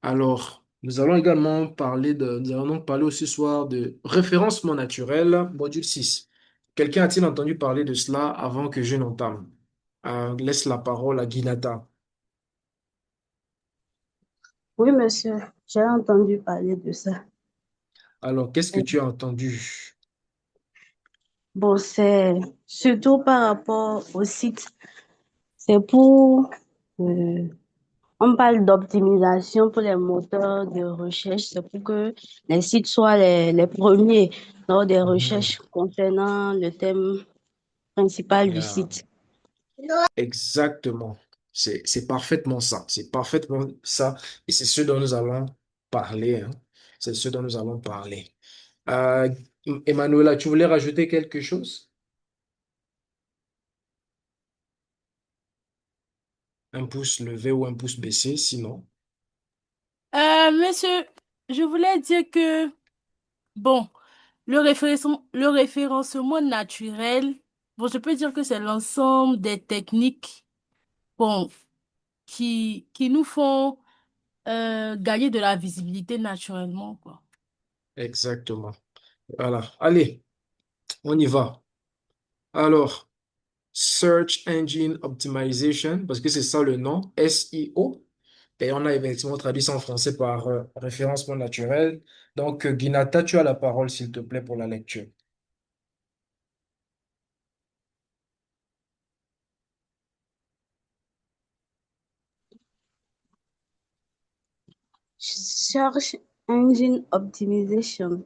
Alors, nous allons également nous allons donc parler aussi ce soir de référencement naturel, module 6. Quelqu'un a-t-il entendu parler de cela avant que je n'entame? Laisse la parole à Guinata. Oui, monsieur, j'ai entendu parler de ça. Alors, qu'est-ce que tu as entendu? Bon, c'est surtout par rapport au site. C'est pour, euh, on parle d'optimisation pour les moteurs de recherche. C'est pour que les sites soient les premiers lors des Mhm. recherches concernant le thème principal du Yeah. site. Exactement. C'est parfaitement ça. C'est parfaitement ça. Et c'est ce dont nous allons parler, hein. C'est ce dont nous allons parler. Euh, Emmanuela, tu voulais rajouter quelque chose? Un pouce levé ou un pouce baissé, sinon. Monsieur, je voulais dire que, bon, le référencement naturel, bon, je peux dire que c'est l'ensemble des techniques, bon, qui nous font gagner de la visibilité naturellement, quoi. Exactement. Voilà. Allez, on y va. Alors, Search Engine Optimization, parce que c'est ça le nom, SEO. Et on a effectivement traduit ça en français par référencement naturel. Donc, Guinata, tu as la parole, s'il te plaît, pour la lecture. Search Engine Optimization.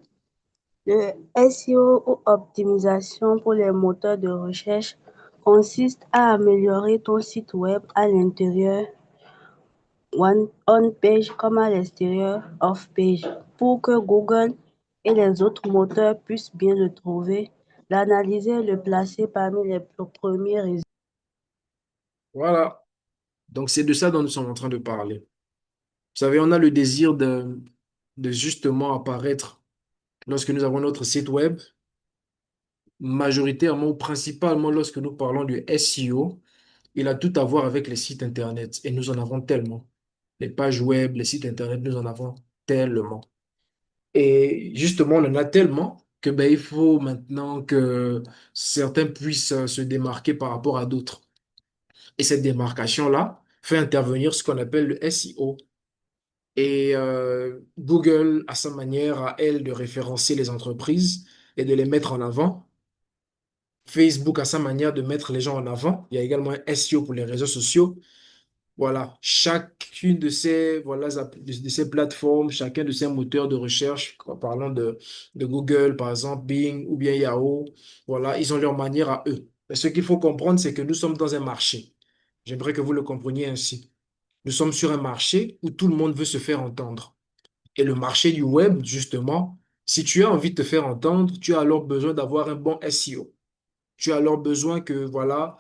Le SEO ou optimisation pour les moteurs de recherche consiste à améliorer ton site web à l'intérieur on-page comme à l'extérieur off-page pour que Google et les autres moteurs puissent bien le trouver, l'analyser et le placer parmi les premiers résultats. Voilà. Donc, c'est de ça dont nous sommes en train de parler. Vous savez, on a le désir de justement apparaître lorsque nous avons notre site web, majoritairement ou principalement lorsque nous parlons du SEO. Il a tout à voir avec les sites Internet et nous en avons tellement. Les pages web, les sites Internet, nous en avons tellement. Et justement, on en a tellement que ben, il faut maintenant que certains puissent se démarquer par rapport à d'autres. Et cette démarcation-là fait intervenir ce qu'on appelle le SEO. Et Google, à sa manière, à elle, de référencer les entreprises et de les mettre en avant. Facebook, à sa manière de mettre les gens en avant. Il y a également un SEO pour les réseaux sociaux. Voilà, chacune de ces, voilà, de ces plateformes, chacun de ces moteurs de recherche, parlant de Google, par exemple, Bing ou bien Yahoo, voilà, ils ont leur manière à eux. Mais ce qu'il faut comprendre, c'est que nous sommes dans un marché. J'aimerais que vous le compreniez ainsi. Nous sommes sur un marché où tout le monde veut se faire entendre. Et le marché du web, justement, si tu as envie de te faire entendre, tu as alors besoin d'avoir un bon SEO. Tu as alors besoin que, voilà,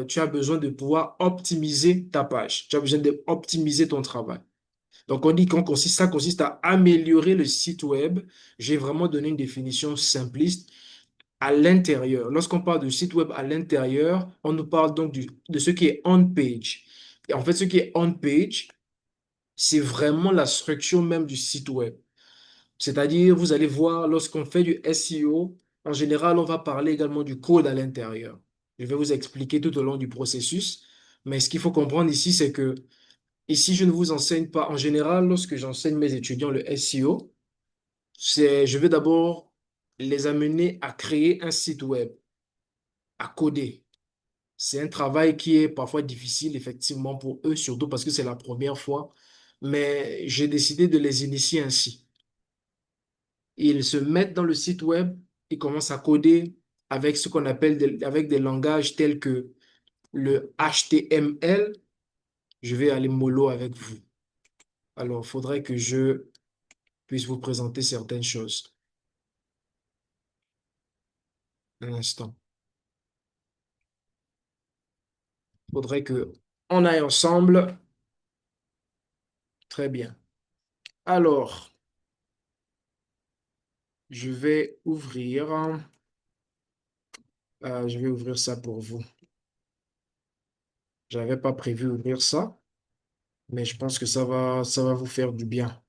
tu as besoin de pouvoir optimiser ta page. Tu as besoin d'optimiser ton travail. Donc, on dit ça consiste à améliorer le site web. J'ai vraiment donné une définition simpliste à l'intérieur. Lorsqu'on parle de site web à l'intérieur, on nous parle donc de ce qui est on-page. Et en fait, ce qui est on-page, c'est vraiment la structure même du site web. C'est-à-dire, vous allez voir, lorsqu'on fait du SEO, en général, on va parler également du code à l'intérieur. Je vais vous expliquer tout au long du processus. Mais ce qu'il faut comprendre ici, c'est que ici, je ne vous enseigne pas. En général, lorsque j'enseigne mes étudiants le SEO, je vais d'abord les amener à créer un site web, à coder. C'est un travail qui est parfois difficile, effectivement, pour eux, surtout parce que c'est la première fois. Mais j'ai décidé de les initier ainsi. Ils se mettent dans le site web, ils commencent à coder avec ce qu'on appelle avec des langages tels que le HTML. Je vais aller mollo avec vous. Alors, il faudrait que je puisse vous présenter certaines choses. Un instant. Il faudrait que on aille ensemble. Très bien. Alors, je vais je vais ouvrir ça pour vous. J'avais pas prévu ouvrir ça. mais je pense que ça va vous faire du bien.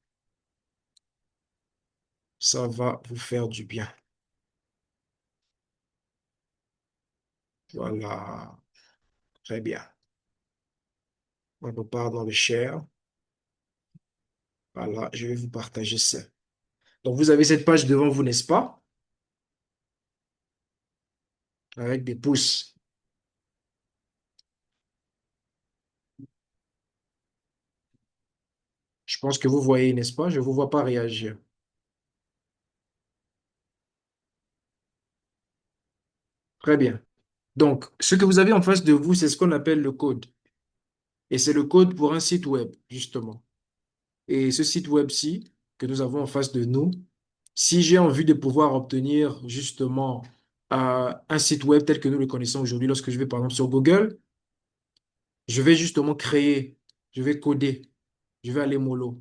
Ça va vous faire du bien. Voilà, très bien. On repart dans le share. Voilà, je vais vous partager ça. Donc, vous avez cette page devant vous, n'est-ce pas? Avec des pouces. Je pense que vous voyez, n'est-ce pas? Je ne vous vois pas réagir. Très bien. Donc, ce que vous avez en face de vous, c'est ce qu'on appelle le code. Et c'est le code pour un site web, justement. Et ce site web-ci que nous avons en face de nous, si j'ai envie de pouvoir obtenir justement un site web tel que nous le connaissons aujourd'hui, lorsque je vais par exemple sur Google, je vais justement créer, je vais coder, je vais aller mollo.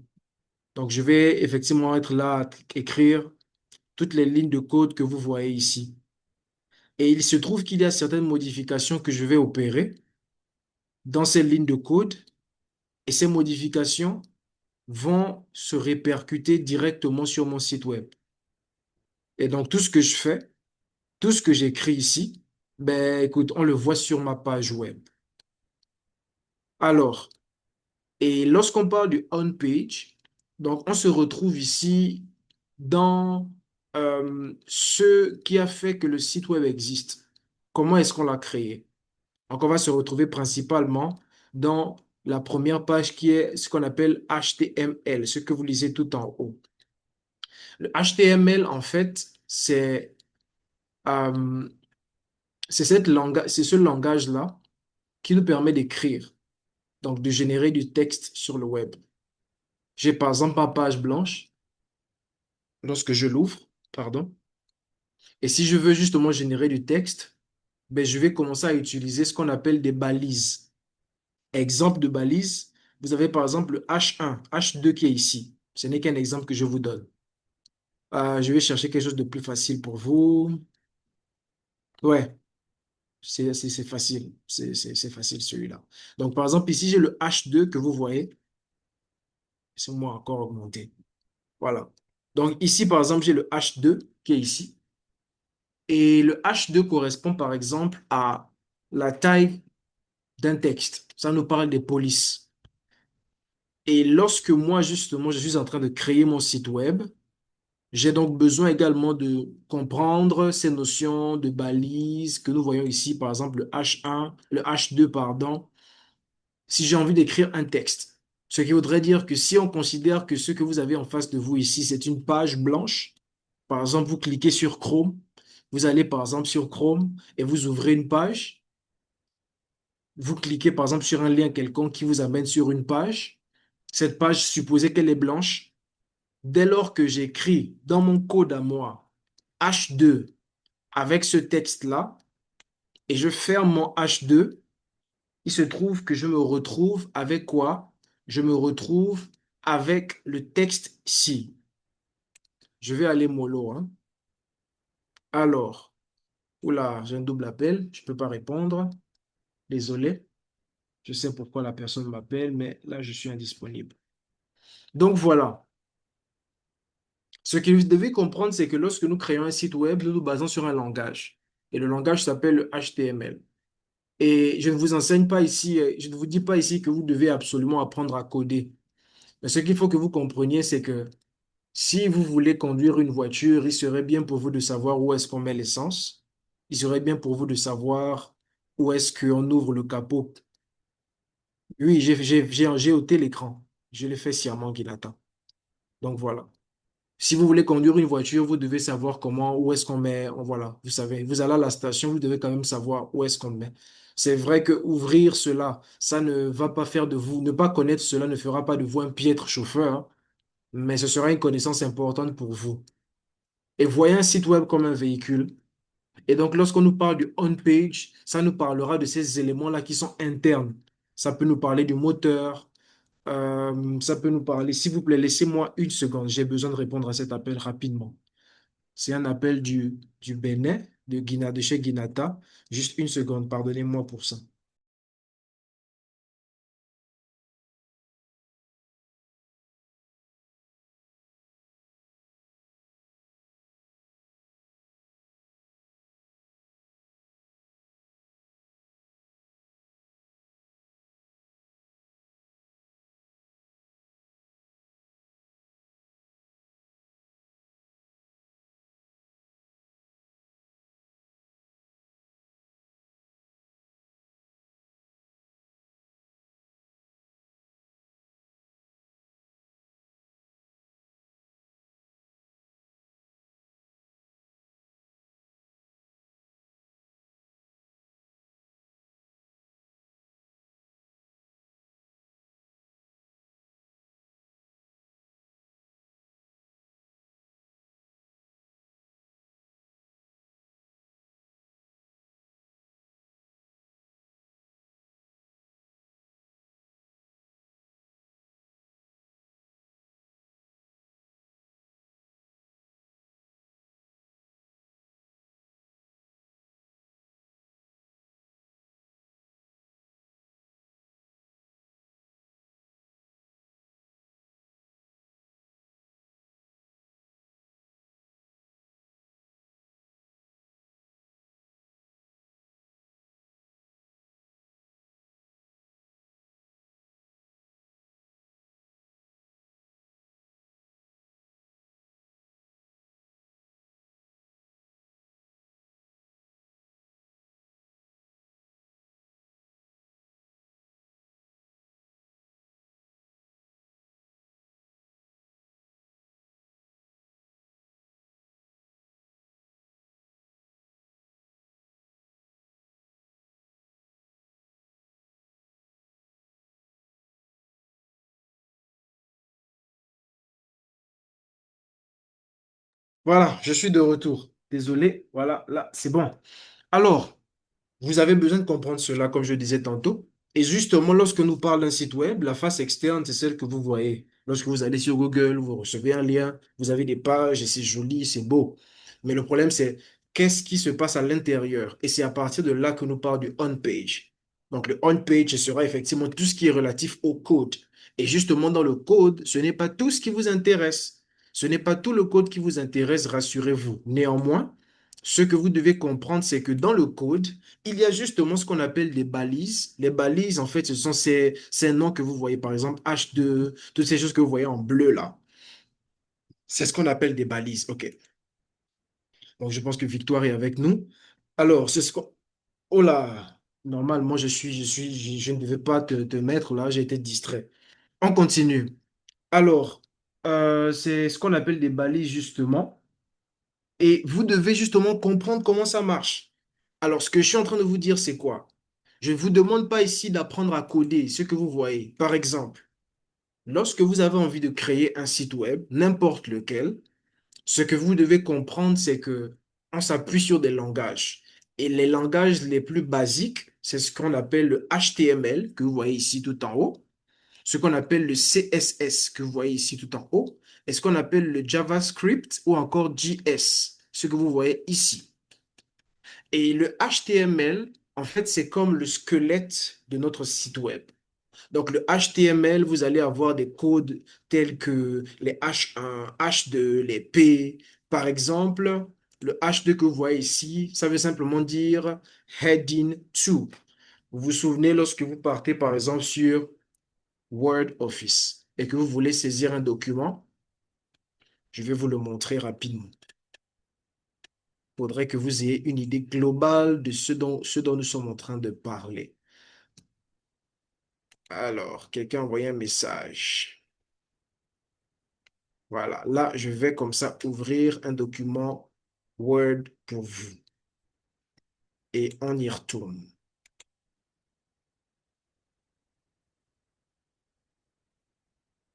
Donc, je vais effectivement être là à écrire toutes les lignes de code que vous voyez ici. Et il se trouve qu'il y a certaines modifications que je vais opérer dans ces lignes de code et ces modifications vont se répercuter directement sur mon site web. Et donc, tout ce que je fais, tout ce que j'écris ici, ben, écoute, on le voit sur ma page web. Alors, et lorsqu'on parle du on-page, donc on se retrouve ici dans ce qui a fait que le site web existe. Comment est-ce qu'on l'a créé? Donc, on va se retrouver principalement dans la première page qui est ce qu'on appelle HTML, ce que vous lisez tout en haut. Le HTML, en fait, euh, c'est ce langage-là qui nous permet d'écrire, donc de générer du texte sur le web. J'ai par exemple ma page blanche lorsque je l'ouvre, pardon, et si je veux justement générer du texte, ben, je vais commencer à utiliser ce qu'on appelle des balises. Exemple de balise, vous avez par exemple le H1, H2 qui est ici. Ce n'est qu'un exemple que je vous donne. Je vais chercher quelque chose de plus facile pour vous. Ouais, c'est facile. C'est facile celui-là. Donc, par exemple, ici, j'ai le H2 que vous voyez. C'est moi encore augmenté. Voilà. Donc, ici, par exemple, j'ai le H2 qui est ici. Et le H2 correspond, par exemple, à la taille d'un texte. Ça nous parle des polices. Et lorsque moi, justement, je suis en train de créer mon site web, j'ai donc besoin également de comprendre ces notions de balises que nous voyons ici, par exemple le H1, le H2, pardon, si j'ai envie d'écrire un texte. Ce qui voudrait dire que si on considère que ce que vous avez en face de vous ici, c'est une page blanche, par exemple, vous cliquez sur Chrome, vous allez par exemple sur Chrome et vous ouvrez une page, vous cliquez par exemple sur un lien quelconque qui vous amène sur une page, cette page, supposez qu'elle est blanche, dès lors que j'écris dans mon code à moi H2 avec ce texte-là et je ferme mon H2, il se trouve que je me retrouve avec quoi? Je me retrouve avec le texte ci. Je vais aller mollo, hein. Alors, oula, j'ai un double appel, je ne peux pas répondre. Désolé, je sais pourquoi la personne m'appelle, mais là, je suis indisponible. Donc voilà, ce que vous devez comprendre, c'est que lorsque nous créons un site web, nous nous basons sur un langage. Et le langage s'appelle le HTML. Et je ne vous enseigne pas ici, je ne vous dis pas ici que vous devez absolument apprendre à coder. Mais ce qu'il faut que vous compreniez, c'est que si vous voulez conduire une voiture, il serait bien pour vous de savoir où est-ce qu'on met l'essence. Il serait bien pour vous de savoir où est-ce qu'on ouvre le capot. Oui, j'ai ôté l'écran. Je l'ai fait sciemment qu'il attend. Donc voilà. Si vous voulez conduire une voiture, vous devez savoir comment, où est-ce qu'on met, voilà, vous savez, vous allez à la station, vous devez quand même savoir où est-ce qu'on met. C'est vrai que ouvrir cela, ça ne va pas faire de vous, ne pas connaître cela ne fera pas de vous un piètre chauffeur, hein, mais ce sera une connaissance importante pour vous. Et voyez un site web comme un véhicule. Et donc, lorsqu'on nous parle du on-page, ça nous parlera de ces éléments-là qui sont internes. Ça peut nous parler du moteur, ça peut nous parler. S'il vous plaît, laissez-moi une seconde. J'ai besoin de répondre à cet appel rapidement. C'est un appel du Bénin, de chez Guinata. Juste une seconde, pardonnez-moi pour ça. Voilà, je suis de retour. Désolé, voilà, là, c'est bon. Alors, vous avez besoin de comprendre cela, comme je disais tantôt. Et justement, lorsque nous parlons d'un site web, la face externe, c'est celle que vous voyez. Lorsque vous allez sur Google, vous recevez un lien, vous avez des pages et c'est joli, c'est beau. Mais le problème, c'est qu'est-ce qui se passe à l'intérieur? Et c'est à partir de là que nous parlons du on-page. Donc, le on-page, ce sera effectivement tout ce qui est relatif au code. Et justement, dans le code, ce n'est pas tout ce qui vous intéresse. Ce n'est pas tout le code qui vous intéresse, rassurez-vous. Néanmoins, ce que vous devez comprendre, c'est que dans le code, il y a justement ce qu'on appelle des balises. Les balises, en fait, ce sont ces noms que vous voyez, par exemple, H2, toutes ces choses que vous voyez en bleu là. C'est ce qu'on appelle des balises. OK. Donc, je pense que Victoire est avec nous. Alors, c'est ce qu'on... Oh là! Normalement, je ne devais pas te mettre là, j'ai été distrait. On continue. Alors, c'est ce qu'on appelle des balises, justement. Et vous devez justement comprendre comment ça marche. Alors, ce que je suis en train de vous dire, c'est quoi? Je ne vous demande pas ici d'apprendre à coder ce que vous voyez. Par exemple, lorsque vous avez envie de créer un site web, n'importe lequel, ce que vous devez comprendre, c'est que on s'appuie sur des langages. Et les langages les plus basiques, c'est ce qu'on appelle le HTML, que vous voyez ici tout en haut, ce qu'on appelle le CSS, que vous voyez ici tout en haut, et ce qu'on appelle le JavaScript ou encore JS, ce que vous voyez ici. Et le HTML, en fait, c'est comme le squelette de notre site web. Donc, le HTML, vous allez avoir des codes tels que les H1, H2, les P. Par exemple, le H2 que vous voyez ici, ça veut simplement dire Heading to. Vous vous souvenez lorsque vous partez, par exemple, sur Word Office et que vous voulez saisir un document, je vais vous le montrer rapidement. Il faudrait que vous ayez une idée globale de ce dont nous sommes en train de parler. Alors, quelqu'un a envoyé un message. Voilà, là, je vais comme ça ouvrir un document Word pour vous. Et on y retourne.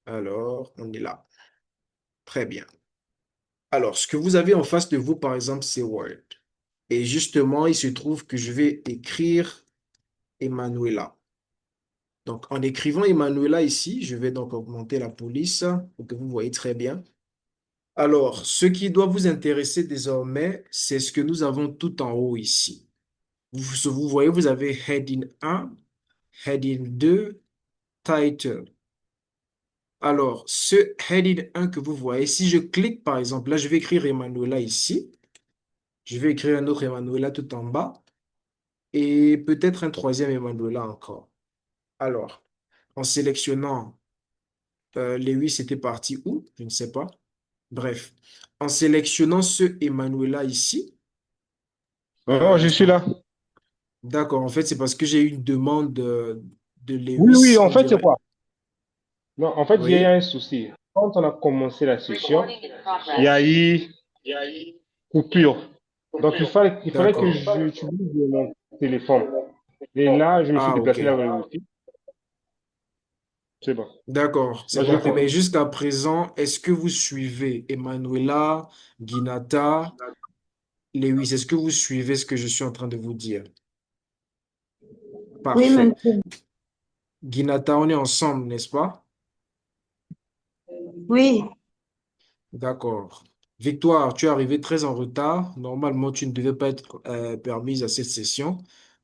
Alors, on est là. Très bien. Alors, ce que vous avez en face de vous, par exemple, c'est Word. Et justement, il se trouve que je vais écrire Emanuela. Donc, en écrivant Emanuela ici, je vais donc augmenter la police pour que vous voyez très bien. Alors, ce qui doit vous intéresser désormais, c'est ce que nous avons tout en haut ici. Vous voyez, vous avez Heading 1, Heading 2, Title. Alors, ce Heading 1 que vous voyez, si je clique par exemple, là, je vais écrire Emanuela ici. Je vais écrire un autre Emanuela tout en bas et peut-être un troisième Emanuela encore. Alors, en sélectionnant Lewis, c'était parti où? Je ne sais pas. Bref, en sélectionnant ce Emanuela ici, Oh, un je suis là. instant. D'accord, en fait, c'est parce que j'ai eu une demande de Oui, oui, Lewis, en on fait, c'est dirait. quoi? Non, en fait, il y a Oui, un souci. Quand on a commencé la session, il y a eu coupure. Donc, il fallait que d'accord. j'utilise mon téléphone. Et là, je me suis Ah, ok. déplacé là vers le wifi. C'est bon. D'accord, c'est Là, je compris. crois. Mais jusqu'à présent, est-ce que vous suivez Emanuela, Ginata, Lewis? Est-ce que vous suivez ce que je suis en train de vous dire? Oui, Parfait. monsieur. Ginata, on est ensemble, n'est-ce pas? Oui. D'accord. Victoire, tu es arrivé très en retard. Normalement, tu ne devais pas être permise à cette session,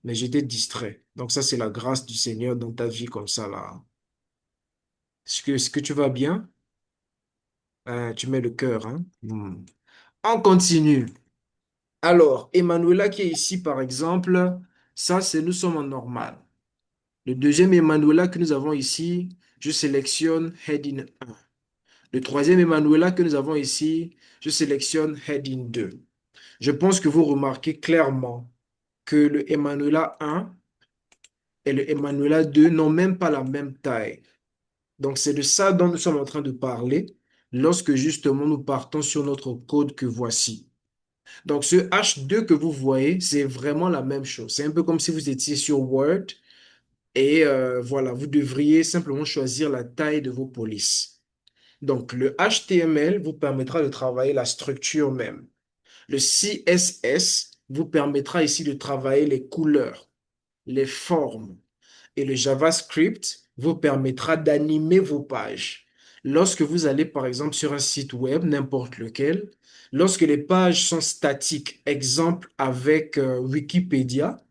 mais j'étais distrait. Donc ça, c'est la grâce du Seigneur dans ta vie comme ça, là. Est-ce que tu vas bien? Tu mets le cœur, hein? Hmm. On continue. Alors, Emanuela qui est ici, par exemple, ça, c'est nous sommes en normal. Le deuxième Emanuela que nous avons ici, je sélectionne Heading 1. Le troisième Emanuela que nous avons ici, je sélectionne Heading 2. Je pense que vous remarquez clairement que le Emanuela 1 et le Emanuela 2 n'ont même pas la même taille. Donc, c'est de ça dont nous sommes en train de parler lorsque justement nous partons sur notre code que voici. Donc, ce H2 que vous voyez, c'est vraiment la même chose. C'est un peu comme si vous étiez sur Word et voilà, vous devriez simplement choisir la taille de vos polices. Donc, le HTML vous permettra de travailler la structure même. Le CSS vous permettra ici de travailler les couleurs, les formes. Et le JavaScript vous permettra d'animer vos pages. Lorsque vous allez, par exemple, sur un site web, n'importe lequel, lorsque les pages sont statiques, exemple avec Wikipédia,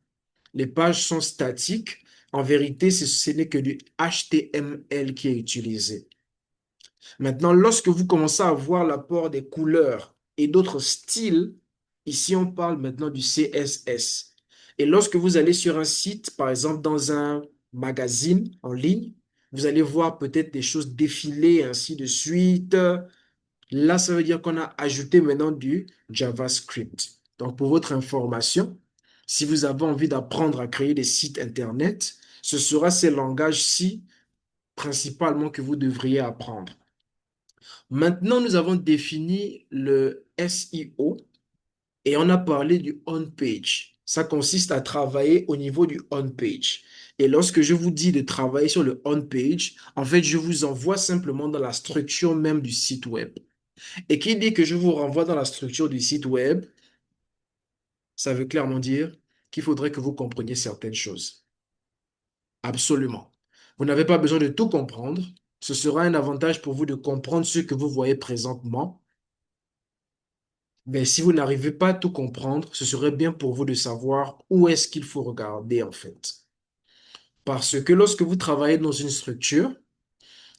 les pages sont statiques. En vérité, ce n'est que du HTML qui est utilisé. Maintenant, lorsque vous commencez à voir l'apport des couleurs et d'autres styles, ici on parle maintenant du CSS. Et lorsque vous allez sur un site, par exemple dans un magazine en ligne, vous allez voir peut-être des choses défiler, ainsi de suite. Là, ça veut dire qu'on a ajouté maintenant du JavaScript. Donc, pour votre information, si vous avez envie d'apprendre à créer des sites Internet, ce sera ces langages-ci principalement que vous devriez apprendre. Maintenant, nous avons défini le SEO et on a parlé du on-page. Ça consiste à travailler au niveau du on-page. Et lorsque je vous dis de travailler sur le on-page, en fait, je vous envoie simplement dans la structure même du site web. Et qui dit que je vous renvoie dans la structure du site web, ça veut clairement dire qu'il faudrait que vous compreniez certaines choses. Absolument. Vous n'avez pas besoin de tout comprendre. Ce sera un avantage pour vous de comprendre ce que vous voyez présentement. Mais si vous n'arrivez pas à tout comprendre, ce serait bien pour vous de savoir où est-ce qu'il faut regarder en fait. Parce que lorsque vous travaillez dans une structure,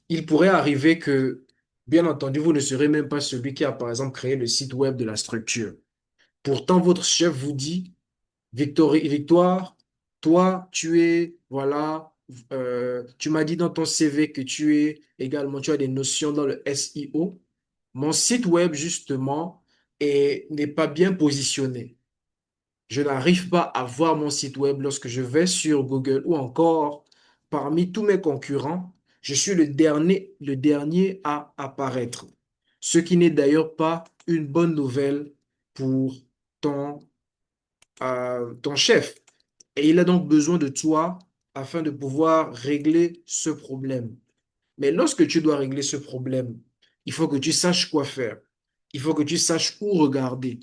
il pourrait arriver que, bien entendu, vous ne serez même pas celui qui a, par exemple, créé le site web de la structure. Pourtant, votre chef vous dit, Victoire, toi, tu es, voilà, tu m'as dit dans ton CV que tu es également, tu as des notions dans le SEO. Mon site web, justement, n'est pas bien positionné. Je n'arrive pas à voir mon site web lorsque je vais sur Google ou encore parmi tous mes concurrents, je suis le dernier à apparaître. Ce qui n'est d'ailleurs pas une bonne nouvelle pour ton, ton chef. Et il a donc besoin de toi afin de pouvoir régler ce problème. Mais lorsque tu dois régler ce problème, il faut que tu saches quoi faire. Il faut que tu saches où regarder.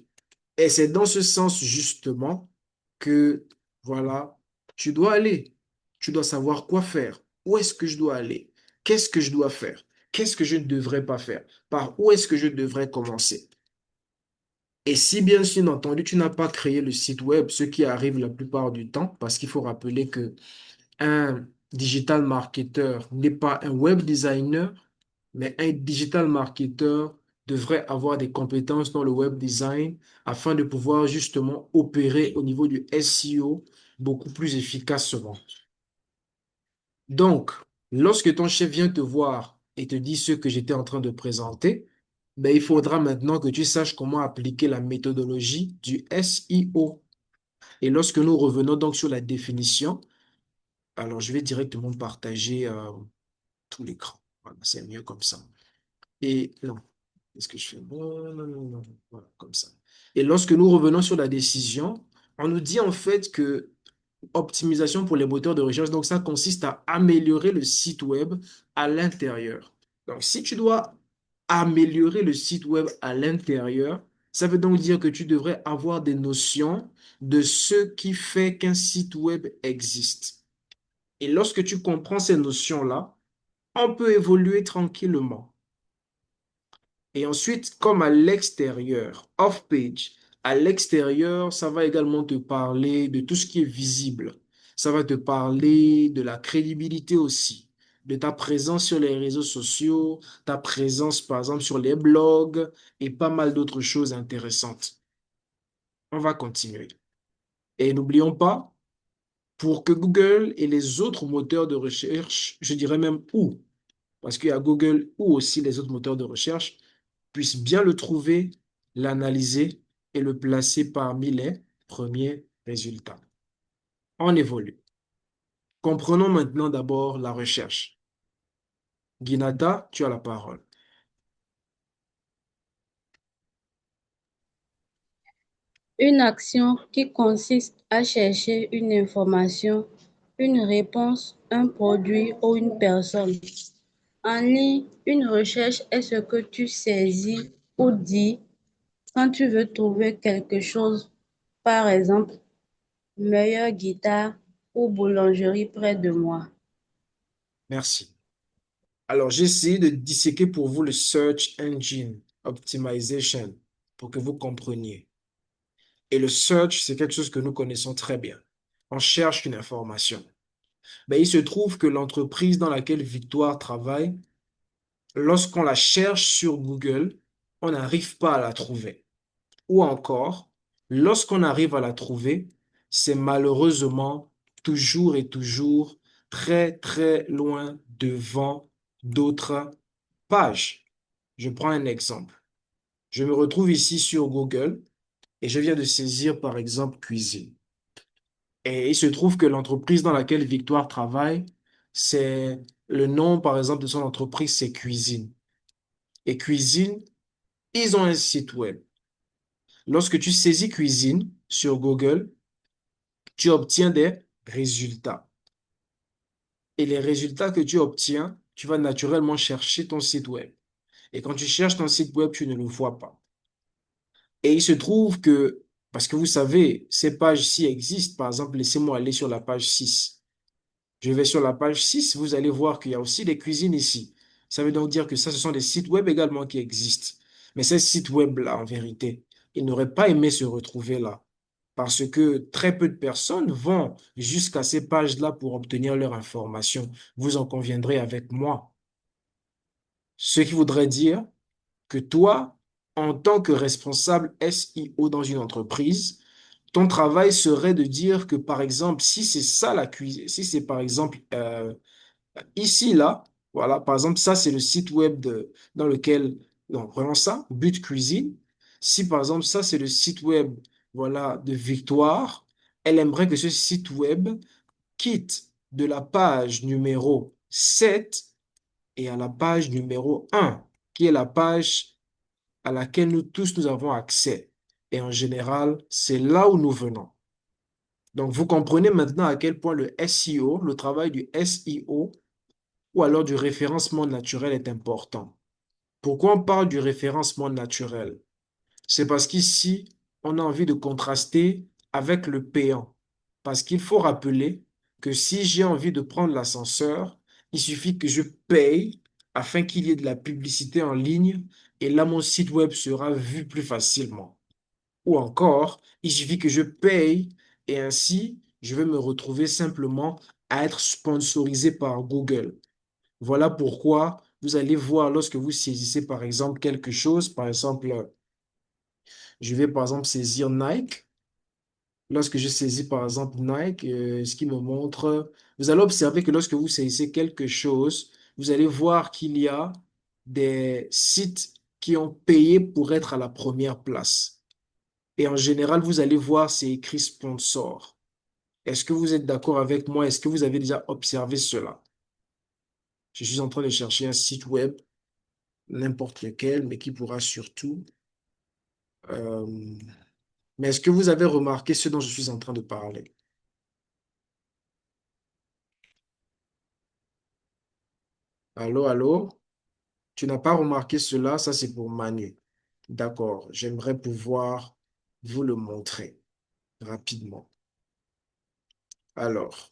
Et c'est dans ce sens justement que, voilà, tu dois aller. Tu dois savoir quoi faire. Où est-ce que je dois aller? Qu'est-ce que je dois faire? Qu'est-ce que je ne devrais pas faire? Par où est-ce que je devrais commencer? Et si bien sûr entendu, tu n'as pas créé le site web, ce qui arrive la plupart du temps, parce qu'il faut rappeler que un digital marketer n'est pas un web designer, mais un digital marketer devrait avoir des compétences dans le web design afin de pouvoir justement opérer au niveau du SEO beaucoup plus efficacement. Donc, lorsque ton chef vient te voir et te dit ce que j'étais en train de présenter, ben, il faudra maintenant que tu saches comment appliquer la méthodologie du SEO. Et lorsque nous revenons donc sur la définition, alors je vais directement partager tout l'écran. Voilà, c'est mieux comme ça. Et non, est-ce que je fais bon? Non, non, non, voilà, comme ça. Et lorsque nous revenons sur la décision, on nous dit en fait que optimisation pour les moteurs de recherche, donc ça consiste à améliorer le site web à l'intérieur. Donc si tu dois améliorer le site web à l'intérieur, ça veut donc dire que tu devrais avoir des notions de ce qui fait qu'un site web existe. Et lorsque tu comprends ces notions-là, on peut évoluer tranquillement. Et ensuite, comme à l'extérieur, off-page, à l'extérieur, ça va également te parler de tout ce qui est visible. Ça va te parler de la crédibilité aussi, de ta présence sur les réseaux sociaux, ta présence par exemple sur les blogs et pas mal d'autres choses intéressantes. On va continuer. Et n'oublions pas, pour que Google et les autres moteurs de recherche, je dirais même où, parce qu'il y a Google ou aussi les autres moteurs de recherche, puisse bien le trouver, l'analyser et le placer parmi les premiers résultats. On évolue. Comprenons maintenant d'abord la recherche. Guinata, tu as la parole. Une action qui consiste à chercher une information, une réponse, un produit ou une personne En ligne, une recherche est ce que tu saisis ou dis quand tu veux trouver quelque chose, par exemple, meilleure guitare ou boulangerie près de moi. Merci. Alors, j'ai essayé de disséquer pour vous le Search Engine Optimization pour que vous compreniez. Et le search, c'est quelque chose que nous connaissons très bien. On cherche une information. Mais il se trouve que l'entreprise dans laquelle Victoire travaille, lorsqu'on la cherche sur Google, on n'arrive pas à la trouver. Ou encore, lorsqu'on arrive à la trouver, c'est malheureusement toujours et toujours très, très loin devant d'autres pages. Je prends un exemple. Je me retrouve ici sur Google et je viens de saisir par exemple cuisine. Et il se trouve que l'entreprise dans laquelle Victoire travaille, c'est le nom par exemple de son entreprise, c'est Cuisine. Et Cuisine, ils ont un site web. Lorsque tu saisis Cuisine sur Google, tu obtiens des résultats. Et les résultats que tu obtiens, tu vas naturellement chercher ton site web. Et quand tu cherches ton site web, tu ne le vois pas. Et il se trouve que, parce que vous savez, ces pages-ci existent. Par exemple, laissez-moi aller sur la page 6. Je vais sur la page 6, vous allez voir qu'il y a aussi des cuisines ici. Ça veut donc dire que ça, ce sont des sites web également qui existent. Mais ces sites web-là, en vérité, ils n'auraient pas aimé se retrouver là. Parce que très peu de personnes vont jusqu'à ces pages-là pour obtenir leur information. Vous en conviendrez avec moi. Ce qui voudrait dire que toi, en tant que responsable SEO dans une entreprise, ton travail serait de dire que, par exemple, si c'est ça la cuisine, si c'est par exemple ici, là, voilà, par exemple, ça, c'est le site web dans lequel, donc, prenons ça, But Cuisine. Si, par exemple, ça, c'est le site web, voilà, de Victoire, elle aimerait que ce site web quitte de la page numéro 7 et à la page numéro 1, qui est la page à laquelle nous tous, nous avons accès. Et en général, c'est là où nous venons. Donc, vous comprenez maintenant à quel point le SEO, le travail du SEO, ou alors du référencement naturel est important. Pourquoi on parle du référencement naturel? C'est parce qu'ici, on a envie de contraster avec le payant. Parce qu'il faut rappeler que si j'ai envie de prendre l'ascenseur, il suffit que je paye afin qu'il y ait de la publicité en ligne et là, mon site web sera vu plus facilement. Ou encore, il suffit que je paye et ainsi, je vais me retrouver simplement à être sponsorisé par Google. Voilà pourquoi vous allez voir lorsque vous saisissez par exemple quelque chose, par exemple, je vais par exemple saisir Nike. Lorsque je saisis par exemple Nike, ce qui me montre, vous allez observer que lorsque vous saisissez quelque chose, vous allez voir qu'il y a des sites qui ont payé pour être à la première place. Et en général, vous allez voir, c'est écrit sponsor. Est-ce que vous êtes d'accord avec moi? Est-ce que vous avez déjà observé cela? Je suis en train de chercher un site web, n'importe lequel, mais qui pourra surtout mais est-ce que vous avez remarqué ce dont je suis en train de parler? Allô, allô? Tu n'as pas remarqué cela? Ça, c'est pour Manu. D'accord. J'aimerais pouvoir vous le montrer rapidement. Alors,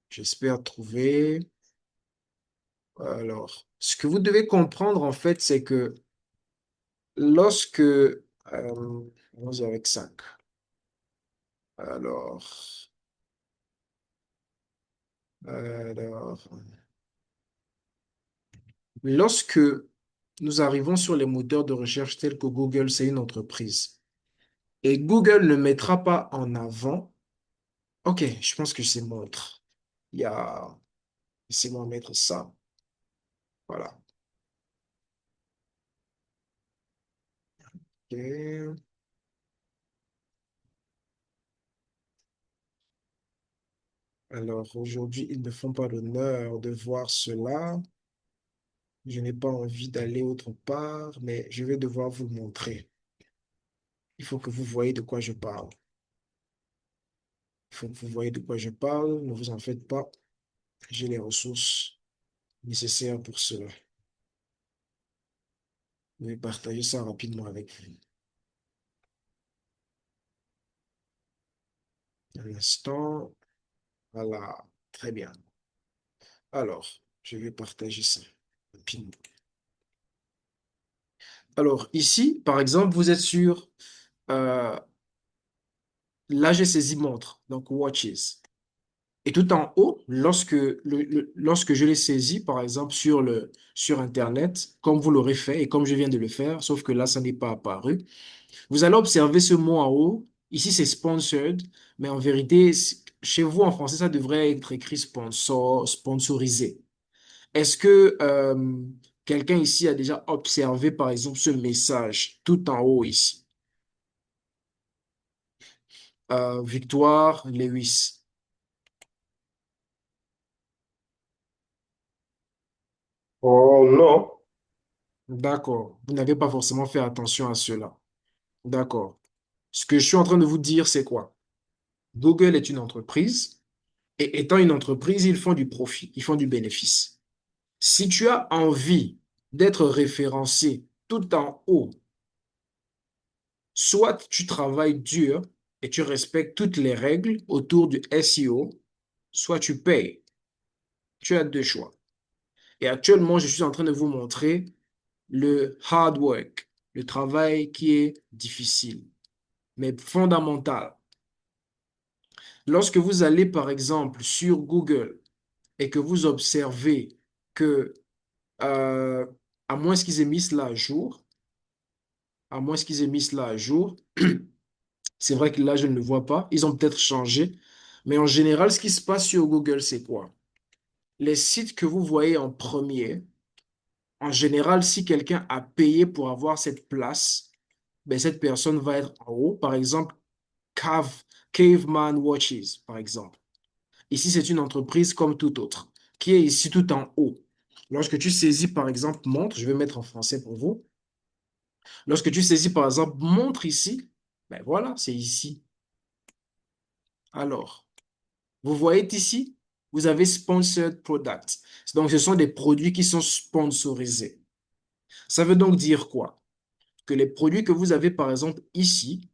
j'espère trouver. Alors, ce que vous devez comprendre, en fait, c'est que lorsque... allons-y avec 5. Alors, alors, lorsque nous arrivons sur les moteurs de recherche tels que Google, c'est une entreprise. Et Google ne mettra pas en avant. Ok, je pense que c'est montre. Il y a. Laissez-moi mettre ça. Voilà. Ok. Alors aujourd'hui, ils ne font pas l'honneur de voir cela. Je n'ai pas envie d'aller autre part, mais je vais devoir vous le montrer. Il faut que vous voyez de quoi je parle. Il faut que vous voyez de quoi je parle. Ne vous en faites pas. J'ai les ressources. nécessaire pour cela. Je vais partager ça rapidement avec vous. Un instant. Voilà. Très bien. Alors, je vais partager ça rapidement. Alors, ici, par exemple, vous êtes sur... euh, là, j'ai saisi montre, donc watches. Et tout en haut, lorsque je l'ai saisi, par exemple, sur Internet, comme vous l'aurez fait et comme je viens de le faire, sauf que là, ça n'est pas apparu, vous allez observer ce mot en haut. Ici, c'est sponsored, mais en vérité, chez vous, en français, ça devrait être écrit sponsor, sponsorisé. Est-ce que quelqu'un ici a déjà observé, par exemple, ce message tout en haut ici? Victoire Lewis. Oh non. D'accord. Vous n'avez pas forcément fait attention à cela. D'accord. Ce que je suis en train de vous dire, c'est quoi? Google est une entreprise et étant une entreprise, ils font du profit, ils font du bénéfice. Si tu as envie d'être référencé tout en haut, soit tu travailles dur et tu respectes toutes les règles autour du SEO, soit tu payes. Tu as deux choix. Et actuellement, je suis en train de vous montrer le hard work, le travail qui est difficile, mais fondamental. Lorsque vous allez, par exemple, sur Google et que vous observez que, euh, à moins qu'ils aient mis cela à jour, à moins qu'ils aient mis cela à jour, c'est vrai que là, je ne le vois pas. Ils ont peut-être changé. Mais en général, ce qui se passe sur Google, c'est quoi? Les sites que vous voyez en premier, en général, si quelqu'un a payé pour avoir cette place, ben, cette personne va être en haut. Par exemple, Cave, Caveman Watches, par exemple. Ici, c'est une entreprise comme toute autre, qui est ici tout en haut. Lorsque tu saisis, par exemple, montre, je vais mettre en français pour vous. Lorsque tu saisis, par exemple, montre ici, ben voilà, c'est ici. Alors, vous voyez ici, vous avez sponsored products. Donc, ce sont des produits qui sont sponsorisés. Ça veut donc dire quoi? Que les produits que vous avez, par exemple, ici,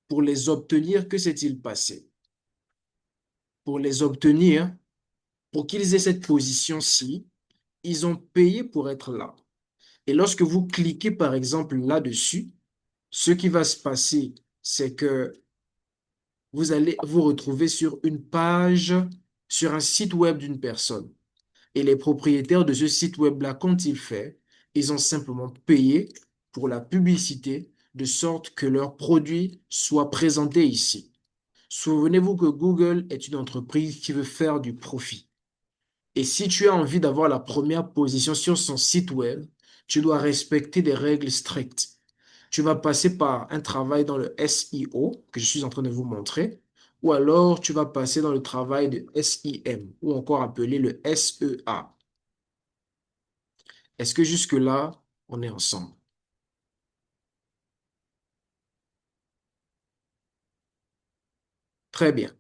pour les obtenir, que s'est-il passé? Pour les obtenir, pour qu'ils aient cette position-ci, ils ont payé pour être là. Et lorsque vous cliquez, par exemple, là-dessus, ce qui va se passer, c'est que vous allez vous retrouver sur une page, sur un site web d'une personne. Et les propriétaires de ce site web-là, qu'ont-ils fait? Ils ont simplement payé pour la publicité de sorte que leurs produits soient présentés ici. Souvenez-vous que Google est une entreprise qui veut faire du profit. Et si tu as envie d'avoir la première position sur son site web, tu dois respecter des règles strictes. Tu vas passer par un travail dans le SEO, que je suis en train de vous montrer, ou alors tu vas passer dans le travail de SEM, ou encore appelé le SEA. Est-ce que jusque-là, on est ensemble? Très bien.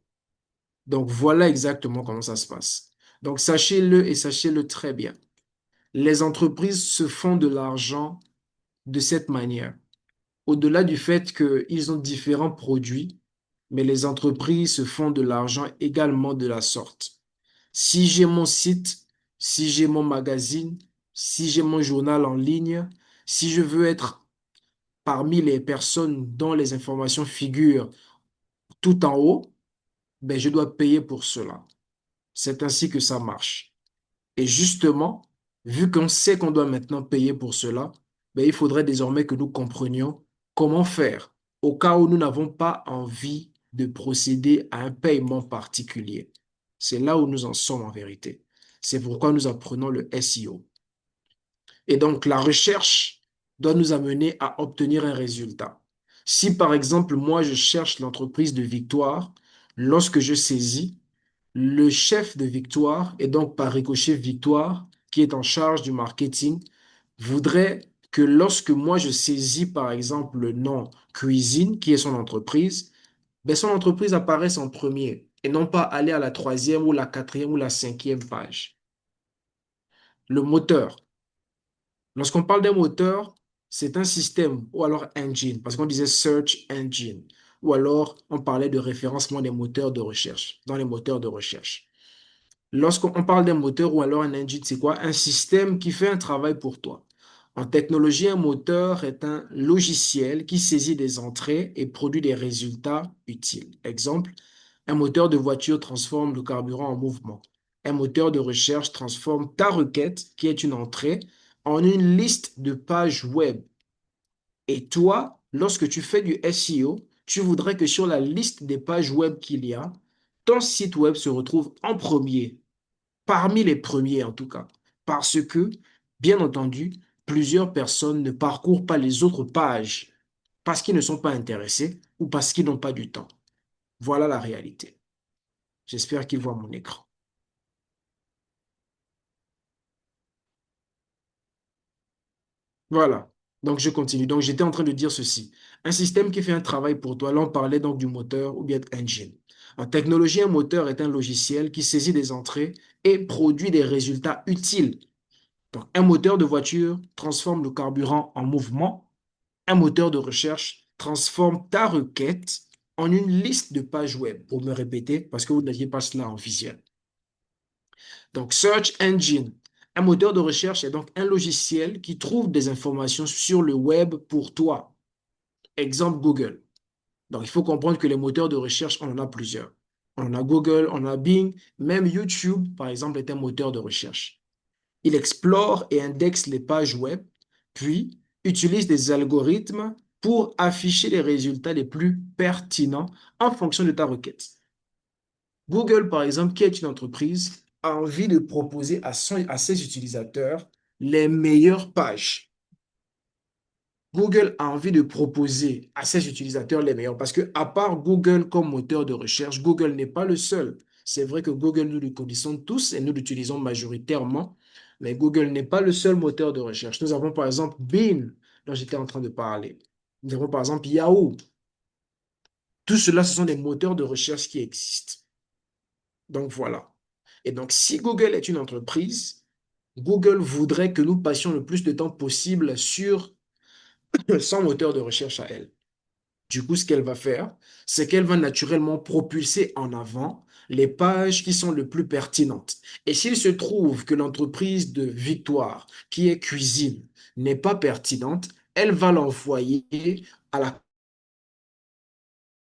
Donc voilà exactement comment ça se passe. Donc sachez-le et sachez-le très bien. Les entreprises se font de l'argent de cette manière. Au-delà du fait qu'ils ont différents produits, mais les entreprises se font de l'argent également de la sorte. Si j'ai mon site, si j'ai mon magazine, si j'ai mon journal en ligne, si je veux être parmi les personnes dont les informations figurent tout en haut, ben je dois payer pour cela. C'est ainsi que ça marche. Et justement, vu qu'on sait qu'on doit maintenant payer pour cela, ben il faudrait désormais que nous comprenions comment faire au cas où nous n'avons pas envie de procéder à un paiement particulier. C'est là où nous en sommes en vérité. C'est pourquoi nous apprenons le SEO. Et donc, la recherche doit nous amener à obtenir un résultat. Si, par exemple, moi, je cherche l'entreprise de Victoire, lorsque je saisis, le chef de Victoire, et donc par ricochet Victoire, qui est en charge du marketing, voudrait que lorsque moi, je saisis, par exemple, le nom Cuisine, qui est son entreprise, ben, son entreprise apparaisse en premier et non pas aller à la troisième ou la quatrième ou la cinquième page. le moteur. Lorsqu'on parle d'un moteur, c'est un système, ou alors engine, parce qu'on disait search engine, ou alors on parlait de référencement des moteurs de recherche, dans les moteurs de recherche. Lorsqu'on parle d'un moteur ou alors un engine, c'est quoi? Un système qui fait un travail pour toi. En technologie, un moteur est un logiciel qui saisit des entrées et produit des résultats utiles. Exemple, un moteur de voiture transforme le carburant en mouvement. Un moteur de recherche transforme ta requête, qui est une entrée, en une liste de pages web. Et toi, lorsque tu fais du SEO, tu voudrais que sur la liste des pages web qu'il y a, ton site web se retrouve en premier, parmi les premiers en tout cas. Parce que, bien entendu, plusieurs personnes ne parcourent pas les autres pages parce qu'ils ne sont pas intéressés ou parce qu'ils n'ont pas du temps. Voilà la réalité. J'espère qu'ils voient mon écran. Voilà. Donc, je continue. Donc, j'étais en train de dire ceci. Un système qui fait un travail pour toi. Là, on parlait donc du moteur ou bien engine. En technologie, un moteur est un logiciel qui saisit des entrées et produit des résultats utiles. Donc, un moteur de voiture transforme le carburant en mouvement. Un moteur de recherche transforme ta requête en une liste de pages web. Pour me répéter, parce que vous n'aviez pas cela en visuel. Donc, Search Engine. Un moteur de recherche est donc un logiciel qui trouve des informations sur le web pour toi. Exemple Google. Donc, il faut comprendre que les moteurs de recherche, on en a plusieurs. On en a Google, on a Bing, même YouTube, par exemple, est un moteur de recherche. Il explore et indexe les pages web, puis utilise des algorithmes pour afficher les résultats les plus pertinents en fonction de ta requête. Google, par exemple, qui est une entreprise, a envie de proposer à ses utilisateurs les meilleures pages. Google a envie de proposer à ses utilisateurs les meilleurs parce que, à part Google comme moteur de recherche, Google n'est pas le seul. C'est vrai que Google, nous le connaissons tous et nous l'utilisons majoritairement, mais Google n'est pas le seul moteur de recherche. Nous avons par exemple Bing, dont j'étais en train de parler. Nous avons par exemple Yahoo. Tout cela, ce sont des moteurs de recherche qui existent. Donc voilà. Et donc, si Google est une entreprise, Google voudrait que nous passions le plus de temps possible sur son moteur de recherche à elle. Du coup, ce qu'elle va faire, c'est qu'elle va naturellement propulser en avant les pages qui sont les plus pertinentes. Et s'il se trouve que l'entreprise de Victoire, qui est cuisine, n'est pas pertinente, elle va l'envoyer à la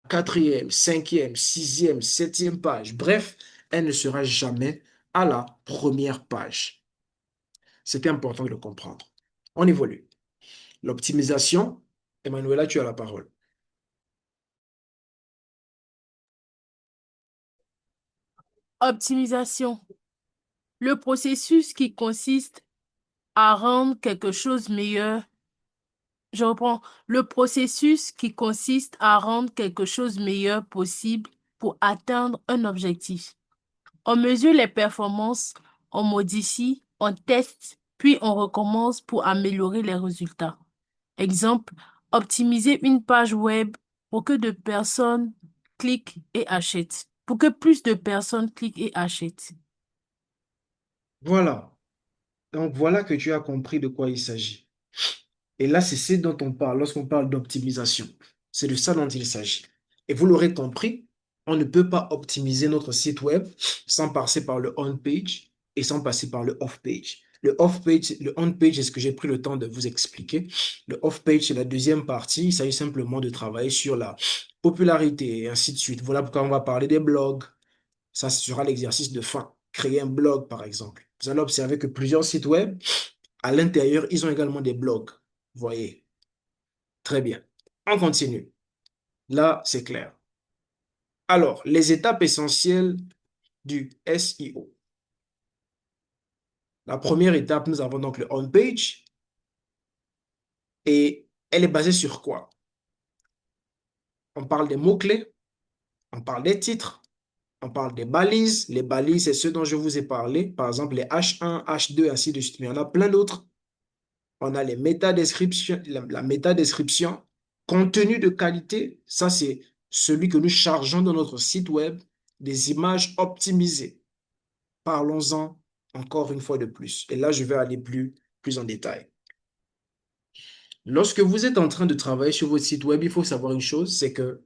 quatrième, cinquième, sixième, septième page. Bref, elle ne sera jamais à la première page. C'est important de le comprendre. On évolue. L'optimisation, Emmanuela, tu as la parole. Optimisation. Le processus qui consiste à rendre quelque chose meilleur. Je reprends. Le processus qui consiste à rendre quelque chose meilleur possible pour atteindre un objectif. On mesure les performances, on modifie, on teste, puis on recommence pour améliorer les résultats. Exemple, optimiser une page web pour que de personnes cliquent et achètent. Pour que plus de personnes cliquent et achètent. Voilà. Donc voilà que tu as compris de quoi il s'agit. Et là, c'est ce dont on parle lorsqu'on parle d'optimisation. C'est de ça dont il s'agit. Et vous l'aurez compris, on ne peut pas optimiser notre site web sans passer par le on-page et sans passer par le off-page. Le on-page, c'est ce que j'ai pris le temps de vous expliquer. Le off-page, c'est la deuxième partie. Il s'agit simplement de travailler sur la popularité et ainsi de suite. Voilà pourquoi on va parler des blogs. Ça sera l'exercice de fin. Créer un blog, par exemple. Vous allez observer que plusieurs sites web, à l'intérieur, ils ont également des blogs. Vous voyez? Très bien. On continue. Là, c'est clair. Alors, les étapes essentielles du SEO. La première étape, nous avons donc le on-page. Et elle est basée sur quoi? On parle des mots-clés, on parle des titres, on parle des balises. Les balises, c'est ceux dont je vous ai parlé. Par exemple, les H1, H2, ainsi de suite. Mais il y en a plein d'autres. On a les métadescriptions, la métadescription, contenu de qualité. Ça, c'est celui que nous chargeons dans notre site web, des images optimisées. Parlons-en encore une fois de plus. Et là, je vais aller plus en détail. Lorsque vous êtes en train de travailler sur votre site web, il faut savoir une chose, c'est que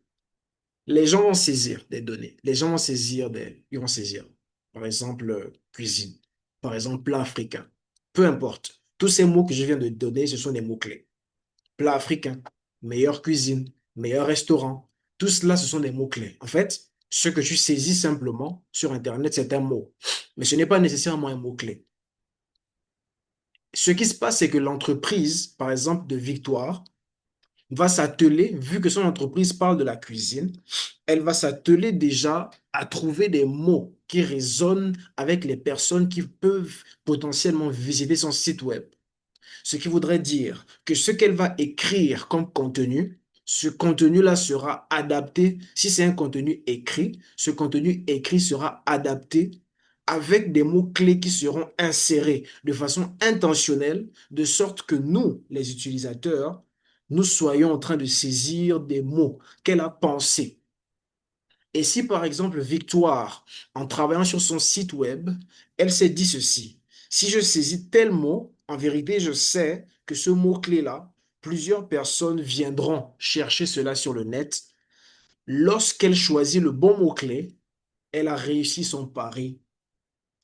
les gens vont saisir des données. Les gens vont saisir ils vont saisir, par exemple, cuisine, par exemple, plat africain. Peu importe. Tous ces mots que je viens de donner, ce sont des mots-clés. Plat africain, meilleure cuisine, meilleur restaurant. Tout cela, ce sont des mots-clés. En fait, ce que tu saisis simplement sur Internet, c'est un mot. Mais ce n'est pas nécessairement un mot-clé. Ce qui se passe, c'est que l'entreprise, par exemple, de Victoire, va s'atteler, vu que son entreprise parle de la cuisine, elle va s'atteler déjà à trouver des mots qui résonnent avec les personnes qui peuvent potentiellement visiter son site web. Ce qui voudrait dire que ce qu'elle va écrire comme contenu, ce contenu-là sera adapté. Si c'est un contenu écrit, ce contenu écrit sera adapté avec des mots-clés qui seront insérés de façon intentionnelle, de sorte que nous, les utilisateurs, nous soyons en train de saisir des mots qu'elle a pensés. Et si par exemple Victoire, en travaillant sur son site web, elle s'est dit ceci, si je saisis tel mot, en vérité, je sais que ce mot-clé-là, plusieurs personnes viendront chercher cela sur le net. Lorsqu'elle choisit le bon mot-clé, elle a réussi son pari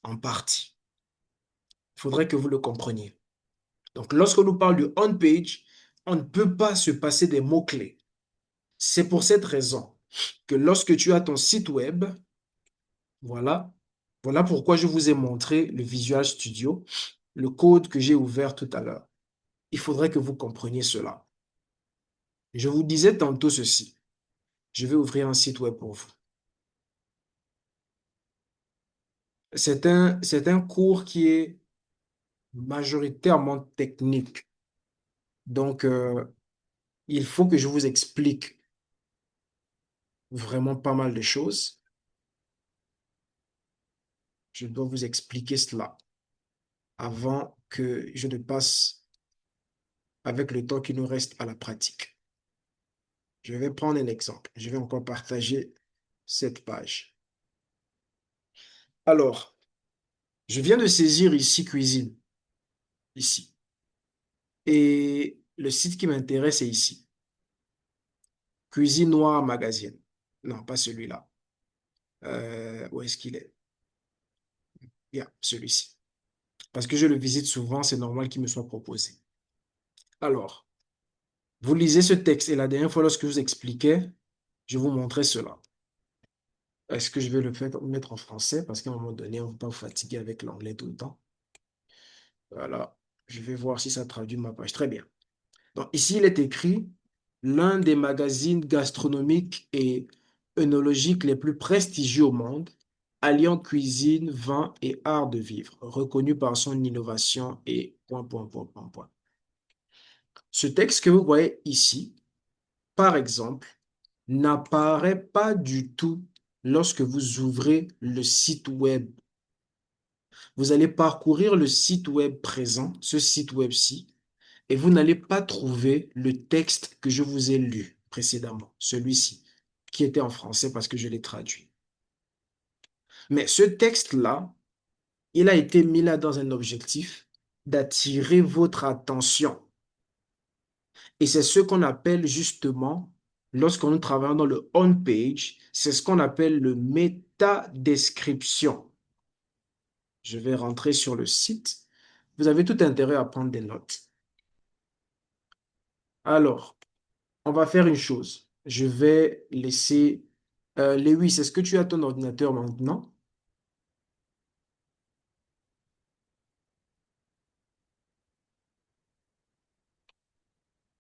en partie. Il faudrait que vous le compreniez. Donc, lorsque nous parle du on-page, on ne peut pas se passer des mots-clés. C'est pour cette raison que lorsque tu as ton site web, voilà, voilà pourquoi je vous ai montré le Visual Studio, le code que j'ai ouvert tout à l'heure. Il faudrait que vous compreniez cela. Je vous disais tantôt ceci. Je vais ouvrir un site web pour vous. C'est un cours qui est majoritairement technique. Donc, il faut que je vous explique vraiment pas mal de choses. Je dois vous expliquer cela avant que je ne passe avec le temps qui nous reste à la pratique. Je vais prendre un exemple. Je vais encore partager cette page. Alors, je viens de saisir ici cuisine, ici. Et le site qui m'intéresse est ici. Cuisine Noire Magazine. Non, pas celui-là. Où est-ce qu'il est? Yeah, celui-ci. Parce que je le visite souvent, c'est normal qu'il me soit proposé. Alors, vous lisez ce texte et la dernière fois, lorsque je vous expliquais, je vous montrais cela. Est-ce que je vais mettre en français? Parce qu'à un moment donné, on ne va pas vous fatiguer avec l'anglais tout le temps. Voilà. Je vais voir si ça traduit ma page. Très bien. Donc, ici, il est écrit l'un des magazines gastronomiques et œnologiques les plus prestigieux au monde, alliant cuisine, vin et art de vivre, reconnu par son innovation et point, point, point, point, point. Ce texte que vous voyez ici, par exemple, n'apparaît pas du tout lorsque vous ouvrez le site web. Vous allez parcourir le site web présent, ce site web-ci, et vous n'allez pas trouver le texte que je vous ai lu précédemment, celui-ci, qui était en français parce que je l'ai traduit. Mais ce texte-là, il a été mis là dans un objectif d'attirer votre attention. Et c'est ce qu'on appelle justement, lorsqu'on travaille dans le on-page, c'est ce qu'on appelle le métadescription. Je vais rentrer sur le site. Vous avez tout intérêt à prendre des notes. Alors, on va faire une chose. Je vais laisser... Lewis, est-ce que tu as ton ordinateur maintenant?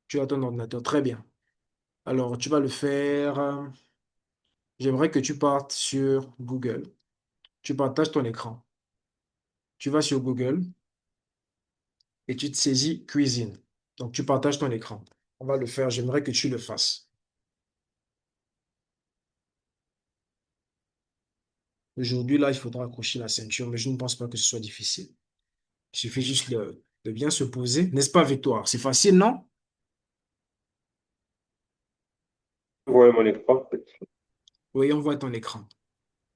Tu as ton ordinateur, très bien. Alors, tu vas le faire. J'aimerais que tu partes sur Google. Tu partages ton écran. Tu vas sur Google et tu te saisis cuisine. Donc, tu partages ton écran. On va le faire. J'aimerais que tu le fasses. Aujourd'hui, là, il faudra accrocher la ceinture, mais je ne pense pas que ce soit difficile. Il suffit juste de bien se poser. N'est-ce pas, Victoire? C'est facile, non? Ouais, mon écran. Oui, on voit ton écran.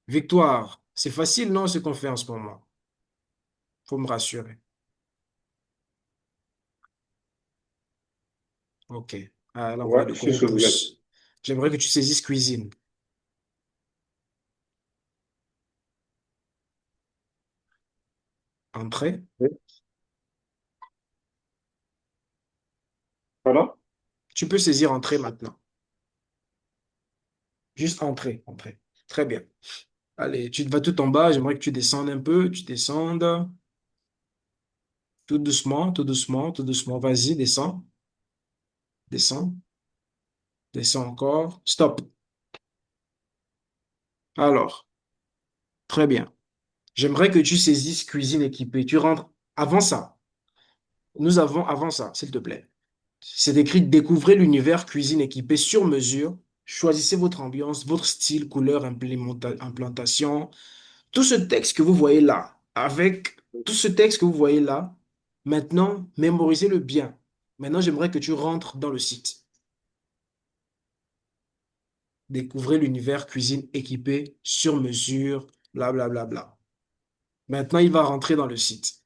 Victoire, c'est facile, non, ce qu'on fait en ce moment? Faut me rassurer. OK. Ah, elle envoie Ouais, de je suis gros sauvegarde. pouces. J'aimerais que tu saisisses cuisine. Entrée. Oui. Voilà. Tu peux saisir entrée maintenant. Juste entrée, entrée. Très bien. Allez, tu vas tout en bas. J'aimerais que tu descendes un peu. Tu descendes. Tout doucement, tout doucement, tout doucement. Vas-y, descends. Descends. Descends encore. Stop. Alors, très bien. J'aimerais que tu saisisses cuisine équipée. Tu rentres avant ça. Nous avons avant ça, s'il te plaît. C'est écrit découvrez l'univers cuisine équipée sur mesure. Choisissez votre ambiance, votre style, couleur, implantation. Tout ce texte que vous voyez là, avec tout ce texte que vous voyez là, maintenant, mémorisez-le bien. Maintenant, j'aimerais que tu rentres dans le site. Découvrez l'univers cuisine équipée sur mesure, bla bla bla bla. Maintenant, il va rentrer dans le site.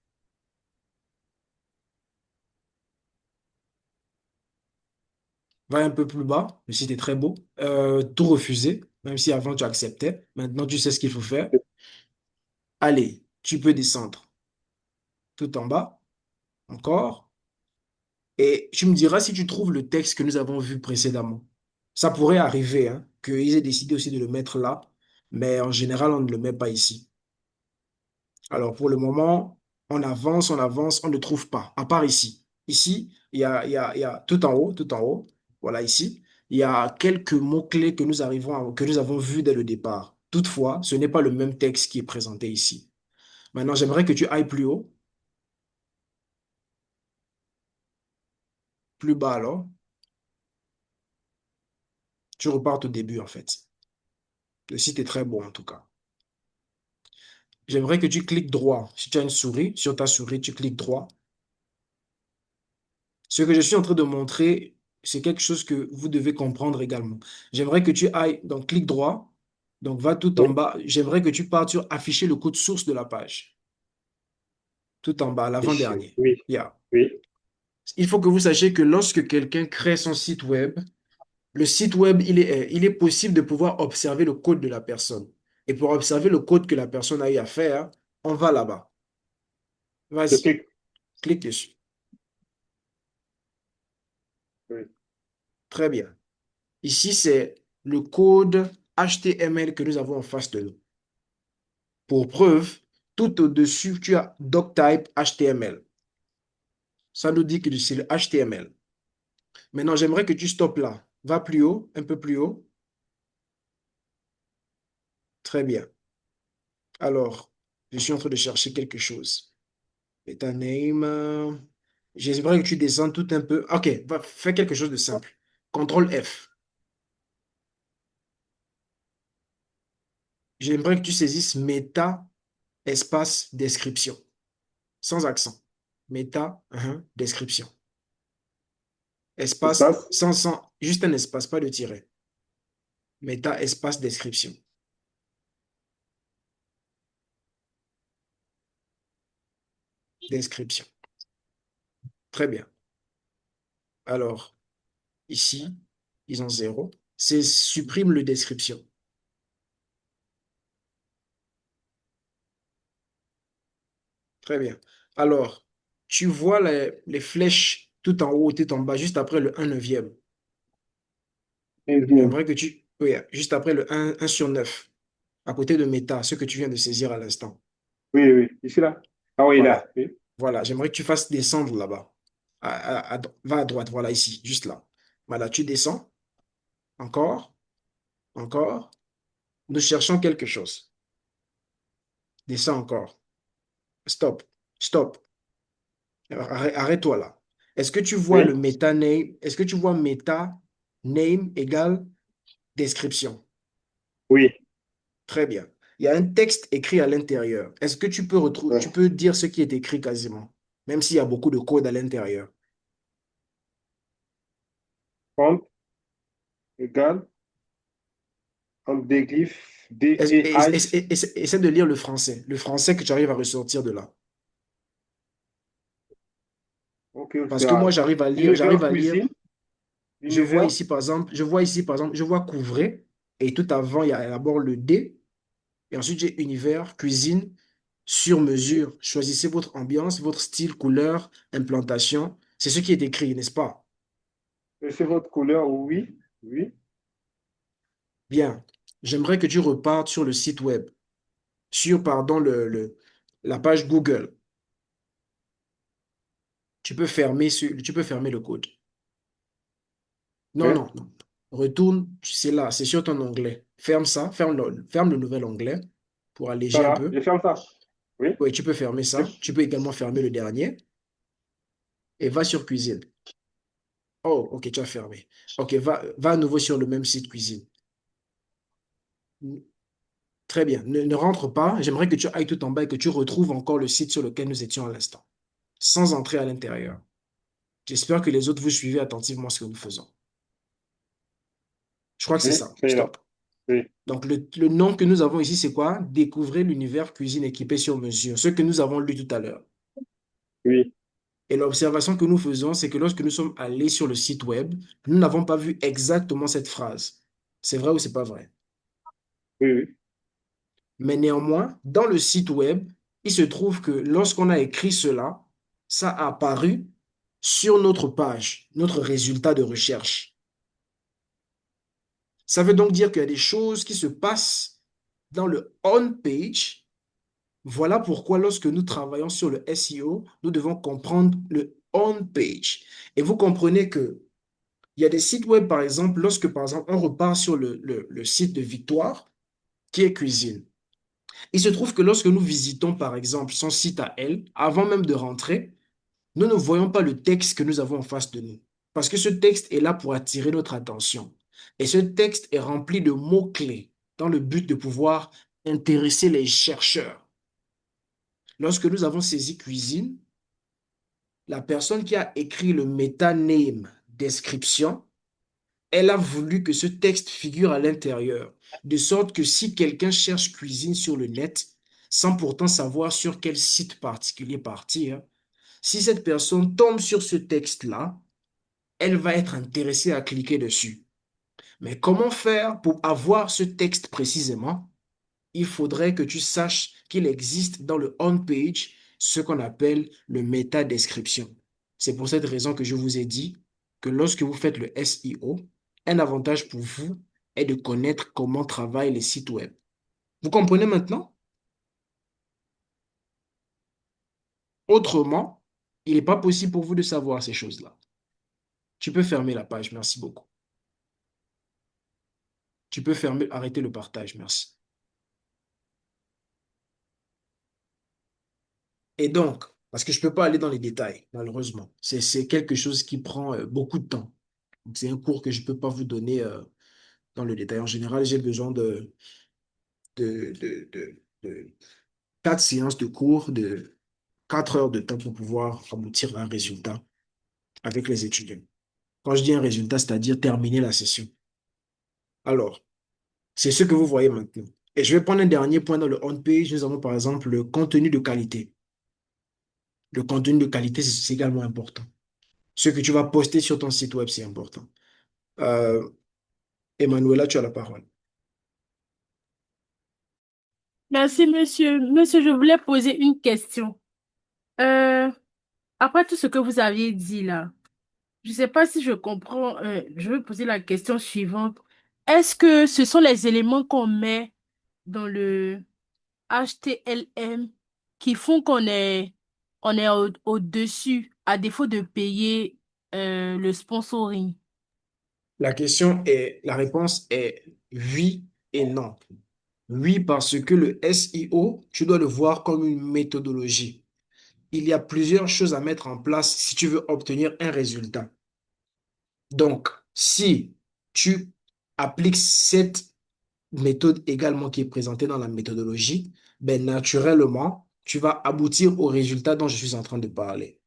Va un peu plus bas. Le site est très beau. Tout refuser, même si avant tu acceptais. Maintenant, tu sais ce qu'il faut faire. Allez, tu peux descendre tout en bas, encore. Et tu me diras si tu trouves le texte que nous avons vu précédemment. Ça pourrait arriver, hein, qu'ils aient décidé aussi de le mettre là, mais en général, on ne le met pas ici. Alors, pour le moment, on avance, on ne trouve pas, à part ici. Ici, il y a tout en haut, voilà ici, il y a quelques mots-clés que nous avons vus dès le départ. Toutefois, ce n'est pas le même texte qui est présenté ici. Maintenant, j'aimerais que tu ailles plus haut, plus bas alors. Tu repars au début, en fait. Le site est très beau, en tout cas. J'aimerais que tu cliques droit. Si tu as une souris, sur ta souris, tu cliques droit. Ce que je suis en train de montrer, c'est quelque chose que vous devez comprendre également. J'aimerais que tu ailles, donc clique droit, donc va tout en Oui. bas. J'aimerais que tu partes sur afficher le code source de la page, tout en bas, Ici. l'avant-dernier. Oui. Yeah. Oui. Il faut que vous sachiez que lorsque quelqu'un crée son site web, le site web, il est possible de pouvoir observer le code de la personne. Et pour observer le code que la personne a eu à faire, on va là-bas. Je Vas-y, clique. clique dessus. Oui. Très bien. Ici, c'est le code HTML que nous avons en face de nous. Pour preuve, tout au-dessus, tu as doctype HTML. Ça nous dit que c'est le HTML. Maintenant, j'aimerais que tu stoppes là. Va plus haut, un peu plus haut. Très bien. Alors, je suis en train de chercher quelque chose. Meta name. J'aimerais que tu descendes tout un peu. OK, va, fais quelque chose de simple. Contrôle F. J'aimerais que tu saisisses méta espace description. Sans accent. Méta, description. Espace, Espace. juste un espace, pas de tiret. Méta, espace, description. Description. Très bien. Alors, ici, ils ont zéro. C'est supprime le description. Très bien. Alors, tu vois les flèches tout en haut, tout en bas, juste après le 1 neuvième. Neuvième. J'aimerais que tu... Oui, juste après le 1 sur 9, à côté de méta, ce que tu viens de saisir à l'instant. Oui, oui. Ici, là. Ah oui, là. Voilà. Oui. Voilà. J'aimerais que tu fasses descendre là-bas. Va à droite, voilà, ici, juste là. Voilà, tu descends. Encore, encore. Nous cherchons quelque chose. Descends encore. Stop, stop. Arrête-toi là. Est-ce que tu vois le Oui. meta name? Est-ce que tu vois meta name égale description? Oui. Très bien. Il y a un texte écrit à l'intérieur. Est-ce que tu peux retrouver, tu Ouais. peux dire ce qui est écrit quasiment, même s'il y a beaucoup de code à l'intérieur. Font égale Andeglyph Essaie DEI. essaie de lire le français que tu arrives à ressortir de là. Ok, Parce c'est que moi, j'arrive à lire, l'univers j'arrive à lire. cuisine, Je vois l'univers. ici, par exemple, je vois couvrir, et tout avant, il y a d'abord le D, et ensuite j'ai univers, cuisine, sur mesure. Choisissez votre ambiance, votre style, couleur, implantation. C'est ce qui est écrit, n'est-ce pas? Et c'est votre couleur, oui, oui. Bien. J'aimerais que tu repartes sur le site web, sur, pardon, la page Google. Tu peux fermer le code. Non, Ok, non, non. Retourne, c'est là, c'est sur ton onglet. Ferme ça, ferme le nouvel onglet pour alléger ça un là, peu. je ferme ça. Oui. Oui, tu peux fermer Je- ça. Tu peux également fermer le dernier et va sur cuisine. Oh, ok, tu as fermé. Ok, va à nouveau sur le même site cuisine. Très bien. Ne rentre pas. J'aimerais que tu ailles tout en bas et que tu retrouves encore le site sur lequel nous étions à l'instant, sans entrer à l'intérieur. J'espère que les autres vous suivez attentivement ce que nous faisons. Je crois que c'est Oui, ça. c'est là. Stop. Oui, Donc, le nom que nous avons ici, c'est quoi? Découvrez l'univers cuisine équipé sur mesure. Ce que nous avons lu tout à l'heure. oui, Et l'observation que nous faisons, c'est que lorsque nous sommes allés sur le site web, nous n'avons pas vu exactement cette phrase. C'est vrai ou c'est pas vrai? oui, oui. Mais néanmoins, dans le site web, il se trouve que lorsqu'on a écrit cela, ça a apparu sur notre page, notre résultat de recherche. Ça veut donc dire qu'il y a des choses qui se passent dans le on-page. Voilà pourquoi lorsque nous travaillons sur le SEO, nous devons comprendre le on-page. Et vous comprenez que il y a des sites web, par exemple, lorsque, par exemple, on repart sur le site de Victoire, qui est cuisine. Il se trouve que lorsque nous visitons, par exemple, son site à elle, avant même de rentrer, nous ne voyons pas le texte que nous avons en face de nous. Parce que ce texte est là pour attirer notre attention. Et ce texte est rempli de mots-clés dans le but de pouvoir intéresser les chercheurs. Lorsque nous avons saisi cuisine, la personne qui a écrit le meta-name description, elle a voulu que ce texte figure à l'intérieur, de sorte que si quelqu'un cherche cuisine sur le net, sans pourtant savoir sur quel site particulier partir, si cette personne tombe sur ce texte-là, elle va être intéressée à cliquer dessus. Mais comment faire pour avoir ce texte précisément? Il faudrait que tu saches qu'il existe dans le on-page ce qu'on appelle le méta-description. C'est pour cette raison que je vous ai dit que lorsque vous faites le SEO, un avantage pour vous est de connaître comment travaillent les sites web. Vous comprenez maintenant? Autrement, il n'est pas possible pour vous de savoir ces choses-là. Tu peux fermer la page, merci beaucoup. Tu peux fermer, arrêter le partage, merci. Et donc, parce que je ne peux pas aller dans les détails, malheureusement. C'est quelque chose qui prend beaucoup de temps. Donc, c'est un cours que je ne peux pas vous donner dans le détail. En général, j'ai besoin de 4 séances de cours, de 4 heures de temps pour pouvoir aboutir à un résultat avec les étudiants. Quand je dis un résultat, c'est-à-dire terminer la session. Alors, c'est ce que vous voyez maintenant. Et je vais prendre un dernier point dans le on-page. Nous avons par exemple le contenu de qualité. Le contenu de qualité, c'est également important. Ce que tu vas poster sur ton site web, c'est important. Euh, Emanuela, tu as la parole. Merci, monsieur. Monsieur, je voulais poser une question. Euh, Après tout ce que vous aviez dit là, je ne sais pas si je comprends. Je vais poser la question suivante. Est-ce que ce sont les éléments qu'on met dans le HTML qui font on est au-dessus, à défaut de payer le sponsoring? La réponse est oui et non. Oui, parce que le SEO, tu dois le voir comme une méthodologie. Il y a plusieurs choses à mettre en place si tu veux obtenir un résultat. Donc, si tu appliques cette méthode également qui est présentée dans la méthodologie, ben naturellement, tu vas aboutir au résultat dont je suis en train de parler.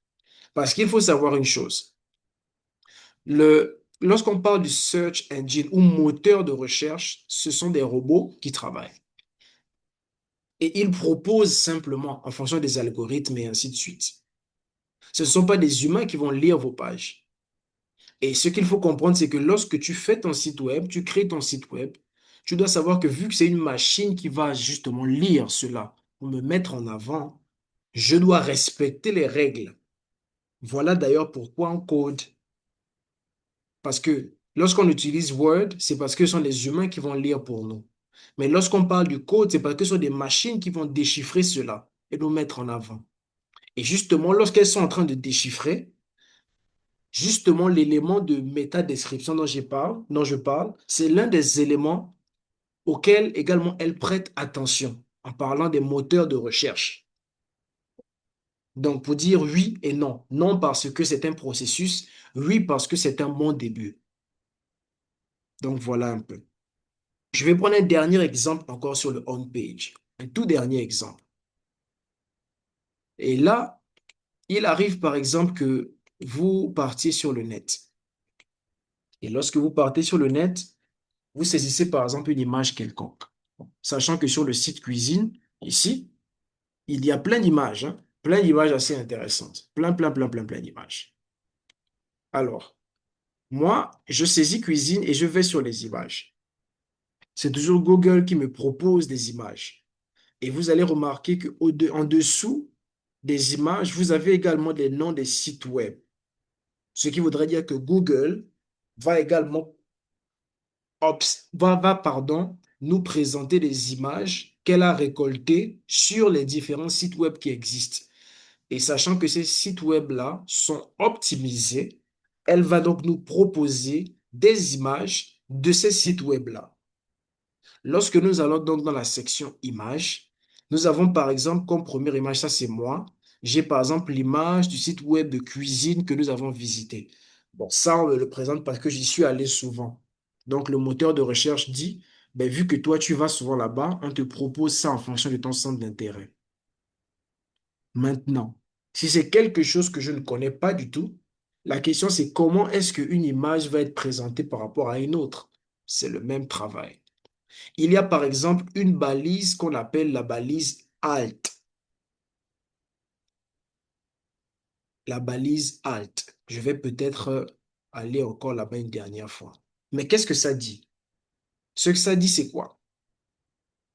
Parce qu'il faut savoir une chose. Lorsqu'on parle du search engine ou moteur de recherche, ce sont des robots qui travaillent. Et ils proposent simplement en fonction des algorithmes et ainsi de suite. Ce ne sont pas des humains qui vont lire vos pages. Et ce qu'il faut comprendre, c'est que lorsque tu fais ton site web, tu crées ton site web, tu dois savoir que vu que c'est une machine qui va justement lire cela pour me mettre en avant, je dois respecter les règles. Voilà d'ailleurs pourquoi on code. Parce que lorsqu'on utilise Word, c'est parce que ce sont les humains qui vont lire pour nous. Mais lorsqu'on parle du code, c'est parce que ce sont des machines qui vont déchiffrer cela et nous mettre en avant. Et justement, lorsqu'elles sont en train de déchiffrer, justement, l'élément de métadescription dont je parle, c'est l'un des éléments auxquels également elles prêtent attention en parlant des moteurs de recherche. Donc, pour dire oui et non. Non parce que c'est un processus, oui parce que c'est un bon début. Donc, voilà un peu. Je vais prendre un dernier exemple encore sur le homepage. Un tout dernier exemple. Et là, il arrive par exemple que vous partiez sur le net. Et lorsque vous partez sur le net, vous saisissez par exemple une image quelconque. Sachant que sur le site cuisine, ici, il y a plein d'images, hein, plein d'images assez intéressantes. Plein d'images. Alors, moi, je saisis cuisine et je vais sur les images. C'est toujours Google qui me propose des images. Et vous allez remarquer qu'en dessous des images, vous avez également les noms des sites web. Ce qui voudrait dire que Google va également nous présenter des images qu'elle a récoltées sur les différents sites web qui existent. Et sachant que ces sites web-là sont optimisés, elle va donc nous proposer des images de ces sites web-là. Lorsque nous allons donc dans la section images, nous avons par exemple comme première image, ça c'est moi, j'ai par exemple l'image du site web de cuisine que nous avons visité. Bon, ça on me le présente parce que j'y suis allé souvent. Donc le moteur de recherche dit, ben, vu que toi tu vas souvent là-bas, on te propose ça en fonction de ton centre d'intérêt. Maintenant, si c'est quelque chose que je ne connais pas du tout, la question c'est comment est-ce qu'une image va être présentée par rapport à une autre? C'est le même travail. Il y a par exemple une balise qu'on appelle la balise Alt. La balise Alt. Je vais peut-être aller encore là-bas une dernière fois. Mais qu'est-ce que ça dit? Ce que ça dit, c'est quoi?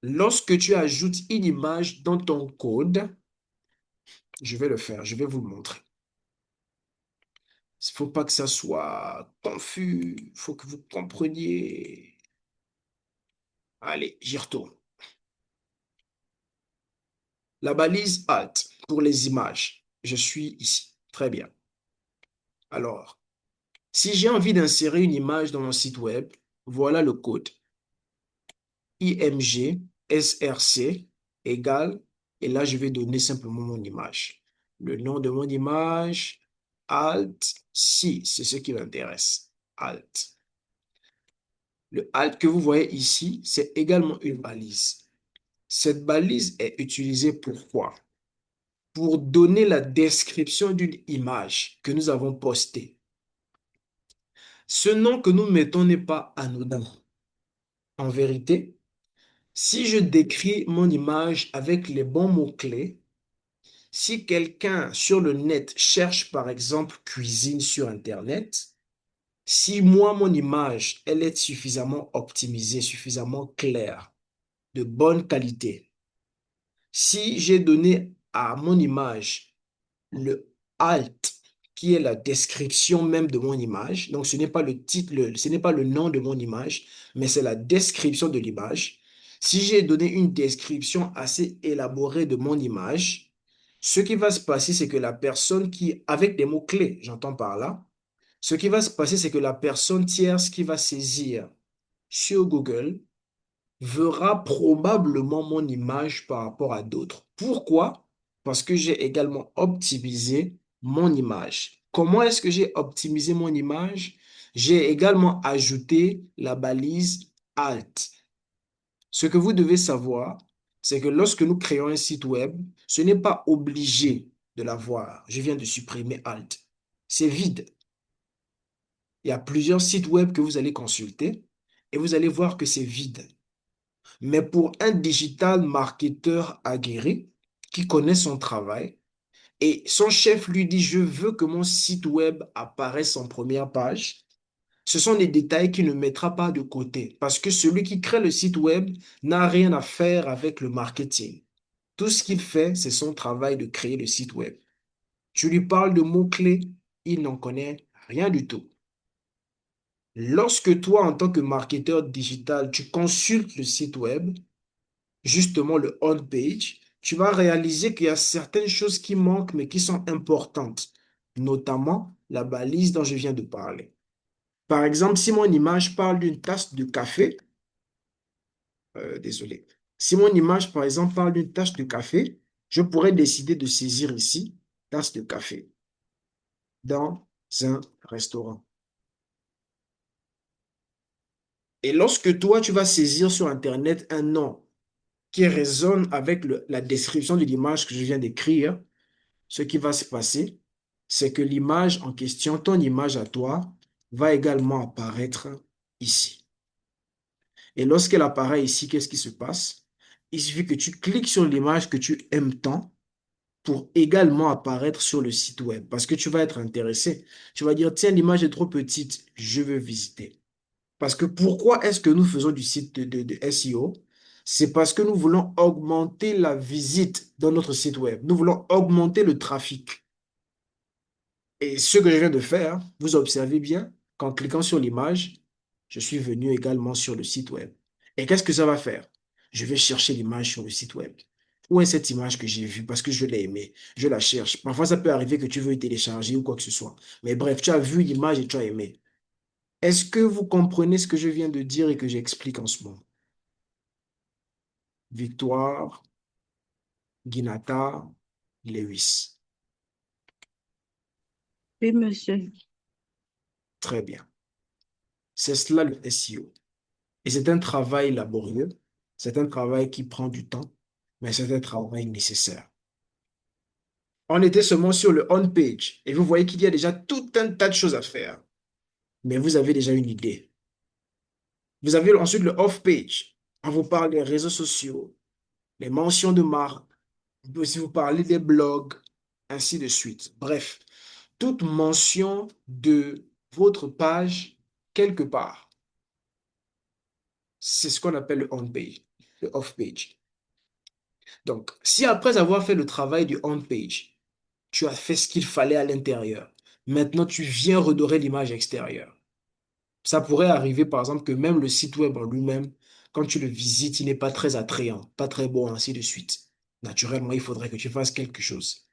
Lorsque tu ajoutes une image dans ton code, je vais le faire, je vais vous le montrer. Il ne faut pas que ça soit confus, il faut que vous compreniez. Allez, j'y retourne. La balise Alt pour les images. Je suis ici. Très bien. Alors, si j'ai envie d'insérer une image dans mon site web, voilà le code. IMG SRC égale, et là je vais donner simplement mon image. Le nom de mon image, Alt, si, c'est ce qui m'intéresse. Alt. Le Alt que vous voyez ici, c'est également une balise. Cette balise est utilisée pour quoi? Pour donner la description d'une image que nous avons postée. Ce nom que nous mettons n'est pas anodin. En vérité, si je décris mon image avec les bons mots-clés, si quelqu'un sur le net cherche par exemple cuisine sur Internet, si moi, mon image, elle est suffisamment optimisée, suffisamment claire, de bonne qualité, si j'ai donné à mon image le alt, qui est la description même de mon image. Donc, ce n'est pas le titre, ce n'est pas le nom de mon image, mais c'est la description de l'image. Si j'ai donné une description assez élaborée de mon image, ce qui va se passer, c'est que la personne qui, avec des mots-clés, j'entends par là, ce qui va se passer, c'est que la personne tierce qui va saisir sur Google verra probablement mon image par rapport à d'autres. Pourquoi? Parce que j'ai également optimisé mon image. Comment est-ce que j'ai optimisé mon image? J'ai également ajouté la balise Alt. Ce que vous devez savoir, c'est que lorsque nous créons un site web, ce n'est pas obligé de l'avoir. Je viens de supprimer Alt. C'est vide. Il y a plusieurs sites web que vous allez consulter et vous allez voir que c'est vide. Mais pour un digital marketeur aguerri qui connaît son travail, Et son chef lui dit, je veux que mon site web apparaisse en première page. Ce sont des détails qu'il ne mettra pas de côté parce que celui qui crée le site web n'a rien à faire avec le marketing. Tout ce qu'il fait, c'est son travail de créer le site web. Tu lui parles de mots-clés, il n'en connaît rien du tout. Lorsque toi, en tant que marketeur digital, tu consultes le site web, justement le on-page, tu vas réaliser qu'il y a certaines choses qui manquent, mais qui sont importantes, notamment la balise dont je viens de parler. Par exemple, si mon image parle d'une tasse de café, désolé, si mon image, par exemple, parle d'une tasse de café, je pourrais décider de saisir ici, tasse de café, dans un restaurant. Et lorsque toi, tu vas saisir sur Internet un nom qui résonne avec la description de l'image que je viens d'écrire, ce qui va se passer, c'est que l'image en question, ton image à toi, va également apparaître ici. Et lorsqu'elle apparaît ici, qu'est-ce qui se passe? Il suffit que tu cliques sur l'image que tu aimes tant pour également apparaître sur le site web parce que tu vas être intéressé. Tu vas dire, tiens, l'image est trop petite, je veux visiter. Parce que pourquoi est-ce que nous faisons du site de SEO? C'est parce que nous voulons augmenter la visite dans notre site web. Nous voulons augmenter le trafic. Et ce que je viens de faire, vous observez bien qu'en cliquant sur l'image, je suis venu également sur le site web. Et qu'est-ce que ça va faire? Je vais chercher l'image sur le site web. Où est cette image que j'ai vue parce que je l'ai aimée? Je la cherche. Parfois, ça peut arriver que tu veux télécharger ou quoi que ce soit. Mais bref, tu as vu l'image et tu as aimé. Est-ce que vous comprenez ce que je viens de dire et que j'explique en ce moment? Victoire, Ginata, Lewis. Oui, monsieur. Très bien. C'est cela le SEO. Et c'est un travail laborieux, c'est un travail qui prend du temps, mais c'est un travail nécessaire. On était seulement sur le on-page et vous voyez qu'il y a déjà tout un tas de choses à faire, mais vous avez déjà une idée. Vous avez ensuite le off-page. On vous parle des réseaux sociaux, les mentions de marque, on peut aussi vous parler des blogs, ainsi de suite. Bref, toute mention de votre page quelque part. C'est ce qu'on appelle le on-page, le off-page. Donc, si après avoir fait le travail du on-page, tu as fait ce qu'il fallait à l'intérieur, maintenant tu viens redorer l'image extérieure. Ça pourrait arriver, par exemple, que même le site web en lui-même, quand tu le visites, il n'est pas très attrayant, pas très beau, ainsi de suite. Naturellement, il faudrait que tu fasses quelque chose.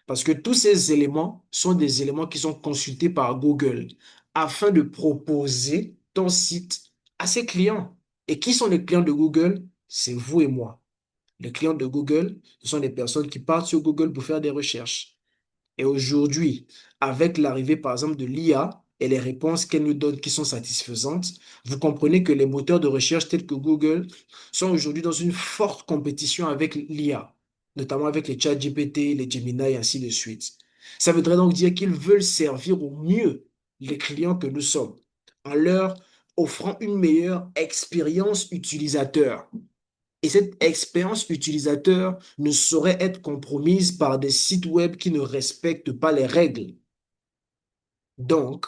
Parce que tous ces éléments sont des éléments qui sont consultés par Google afin de proposer ton site à ses clients. Et qui sont les clients de Google? C'est vous et moi. Les clients de Google, ce sont des personnes qui partent sur Google pour faire des recherches. Et aujourd'hui, avec l'arrivée, par exemple, de l'IA et les réponses qu'elle nous donne qui sont satisfaisantes, vous comprenez que les moteurs de recherche tels que Google sont aujourd'hui dans une forte compétition avec l'IA, notamment avec les ChatGPT, les Gemini et ainsi de suite. Ça voudrait donc dire qu'ils veulent servir au mieux les clients que nous sommes, en leur offrant une meilleure expérience utilisateur. Et cette expérience utilisateur ne saurait être compromise par des sites web qui ne respectent pas les règles. Donc,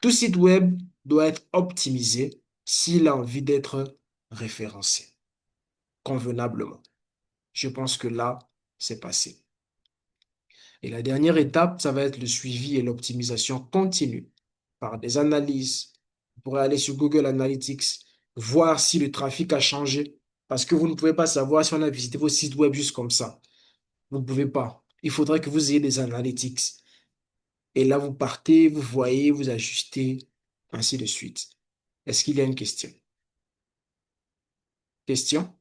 tout site web doit être optimisé s'il a envie d'être référencé convenablement. Je pense que là, c'est passé. Et la dernière étape, ça va être le suivi et l'optimisation continue par des analyses. Vous pourrez aller sur Google Analytics, voir si le trafic a changé, parce que vous ne pouvez pas savoir si on a visité vos sites web juste comme ça. Vous ne pouvez pas. Il faudrait que vous ayez des analytics. Et là, vous partez, vous voyez, vous ajustez, ainsi de suite. Est-ce qu'il y a une question? Question?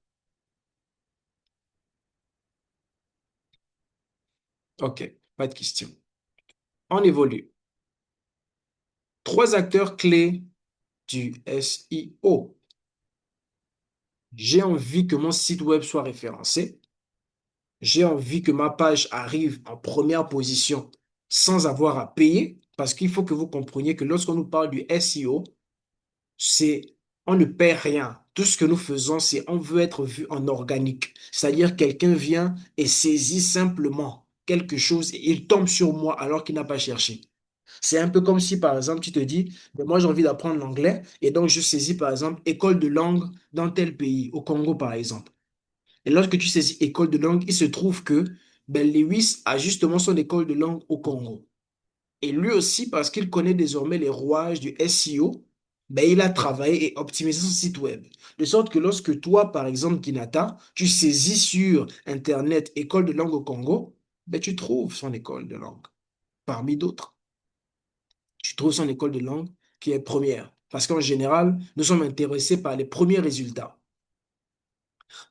OK, pas de question. On évolue. 3 acteurs clés du SEO. J'ai envie que mon site web soit référencé. J'ai envie que ma page arrive en première position sans avoir à payer, parce qu'il faut que vous compreniez que lorsqu'on nous parle du SEO, on ne paie rien. Tout ce que nous faisons, c'est on veut être vu en organique. C'est-à-dire quelqu'un vient et saisit simplement quelque chose et il tombe sur moi alors qu'il n'a pas cherché. C'est un peu comme si, par exemple, tu te dis, ben, moi j'ai envie d'apprendre l'anglais et donc je saisis, par exemple, école de langue dans tel pays, au Congo, par exemple. Et lorsque tu saisis école de langue, il se trouve que ben, Lewis a justement son école de langue au Congo. Et lui aussi, parce qu'il connaît désormais les rouages du SEO, ben, il a travaillé et optimisé son site web. De sorte que lorsque toi, par exemple, Kinata, tu saisis sur Internet école de langue au Congo, ben, tu trouves son école de langue parmi d'autres. Tu trouves son école de langue qui est première. Parce qu'en général, nous sommes intéressés par les premiers résultats.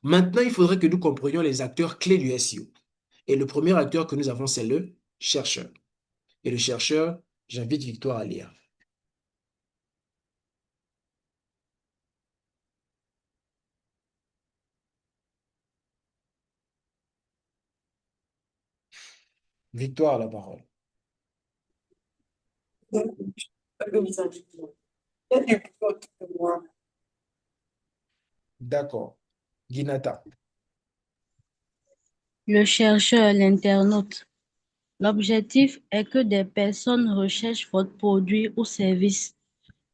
Maintenant, il faudrait que nous comprenions les acteurs clés du SEO. Et le premier acteur que nous avons, c'est le chercheur. Et le chercheur, j'invite Victoire à lire. Victoire a la parole. D'accord. Guinata. Le chercheur, l'internaute. L'objectif est que des personnes recherchent votre produit ou service.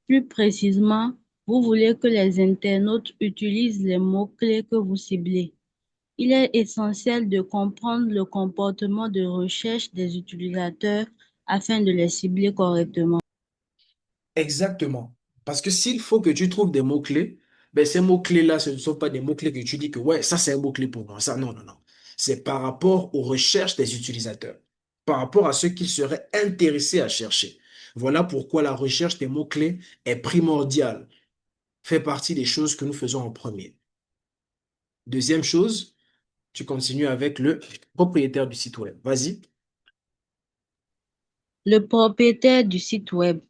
Plus précisément, vous voulez que les internautes utilisent les mots-clés que vous ciblez. Il est essentiel de comprendre le comportement de recherche des utilisateurs afin de les cibler correctement. Exactement. Parce que s'il faut que tu trouves des mots-clés, ben ces mots-clés-là, ce ne sont pas des mots-clés que tu dis que ouais, ça c'est un mot-clé pour moi. Ça, non, non, non. C'est par rapport aux recherches des utilisateurs, par rapport à ce qu'ils seraient intéressés à chercher. Voilà pourquoi la recherche des mots-clés est primordiale, fait partie des choses que nous faisons en premier. Deuxième chose, tu continues avec le propriétaire du site web. Vas-y. Le propriétaire du site web.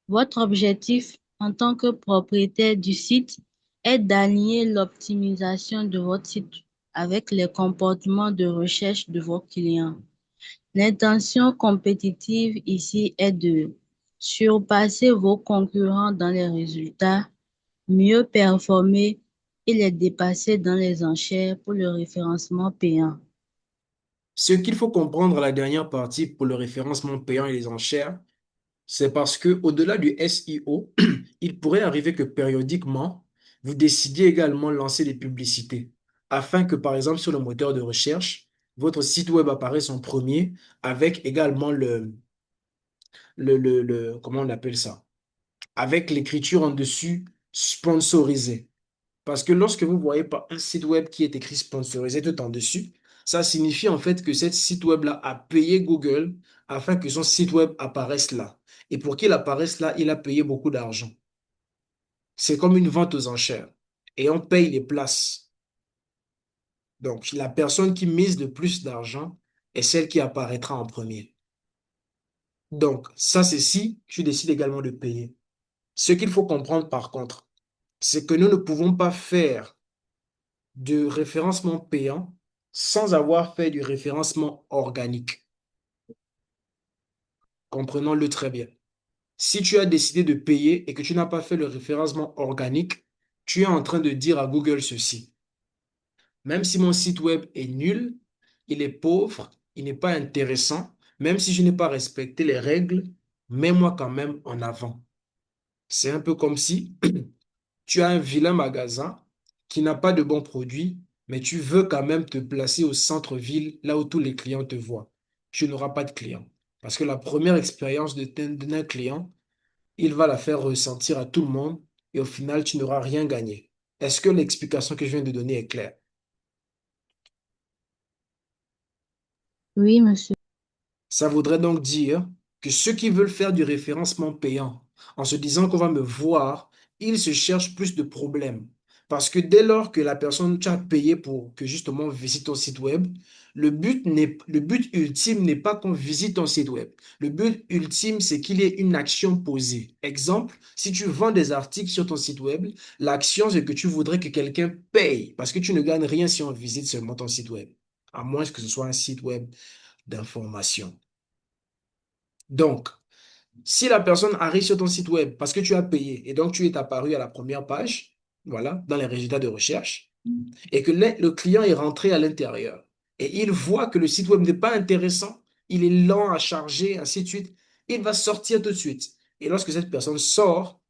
Votre objectif en tant que propriétaire du site est d'aligner l'optimisation de votre site avec les comportements de recherche de vos clients. L'intention compétitive ici est de surpasser vos concurrents dans les résultats, mieux performer et les dépasser dans les enchères pour le référencement payant. Ce qu'il faut comprendre à la dernière partie pour le référencement payant et les enchères, c'est parce que au-delà du SEO, il pourrait arriver que périodiquement, vous décidiez également de lancer des publicités afin que, par exemple, sur le moteur de recherche, votre site web apparaisse en premier avec également comment on appelle ça? Avec l'écriture en dessus sponsorisée. Parce que lorsque vous voyez pas un site web qui est écrit sponsorisé tout en dessus, ça signifie en fait que cet site web-là a payé Google afin que son site web apparaisse là. Et pour qu'il apparaisse là, il a payé beaucoup d'argent. C'est comme une vente aux enchères. Et on paye les places. Donc, la personne qui mise le plus d'argent est celle qui apparaîtra en premier. Donc, ça, c'est si tu décides également de payer. Ce qu'il faut comprendre par contre, c'est que nous ne pouvons pas faire de référencement payant sans avoir fait du référencement organique. Comprenons-le très bien. Si tu as décidé de payer et que tu n'as pas fait le référencement organique, tu es en train de dire à Google ceci. Même si mon site web est nul, il est pauvre, il n'est pas intéressant, même si je n'ai pas respecté les règles, mets-moi quand même en avant. C'est un peu comme si tu as un vilain magasin qui n'a pas de bons produits, mais tu veux quand même te placer au centre-ville, là où tous les clients te voient. Tu n'auras pas de clients. Parce que la première expérience d'un client, il va la faire ressentir à tout le monde et au final, tu n'auras rien gagné. Est-ce que l'explication que je viens de donner est claire? Oui, monsieur. Ça voudrait donc dire que ceux qui veulent faire du référencement payant en se disant qu'on va me voir, ils se cherchent plus de problèmes. Parce que dès lors que la personne t'a payé pour que justement on visite ton site web, le but ultime n'est pas qu'on visite ton site web. Le but ultime, c'est qu'il y ait une action posée. Exemple, si tu vends des articles sur ton site web, l'action, c'est que tu voudrais que quelqu'un paye parce que tu ne gagnes rien si on visite seulement ton site web, à moins que ce soit un site web d'information. Donc, si la personne arrive sur ton site web parce que tu as payé et donc tu es apparu à la première page, voilà, dans les résultats de recherche, et que le client est rentré à l'intérieur et il voit que le site web n'est pas intéressant, il est lent à charger, ainsi de suite, il va sortir tout de suite. Et lorsque cette personne sort,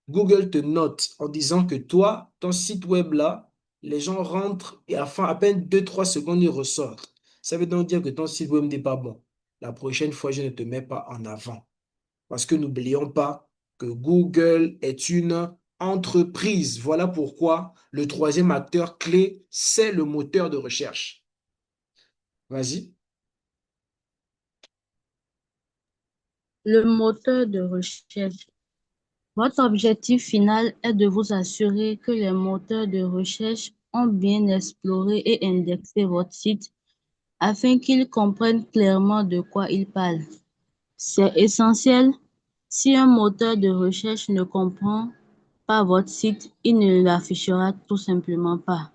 Google te note en disant que toi, ton site web là, les gens rentrent et à peine 2, 3 secondes, ils ressortent. Ça veut donc dire que ton site web n'est pas bon. La prochaine fois, je ne te mets pas en avant. Parce que n'oublions pas que Google est une entreprise. Voilà pourquoi le troisième acteur clé, c'est le moteur de recherche. Vas-y. Le moteur de recherche. Votre objectif final est de vous assurer que les moteurs de recherche ont bien exploré et indexé votre site afin qu'ils comprennent clairement de quoi ils parlent. C'est essentiel. Si un moteur de recherche ne comprend pas votre site, il ne l'affichera tout simplement pas.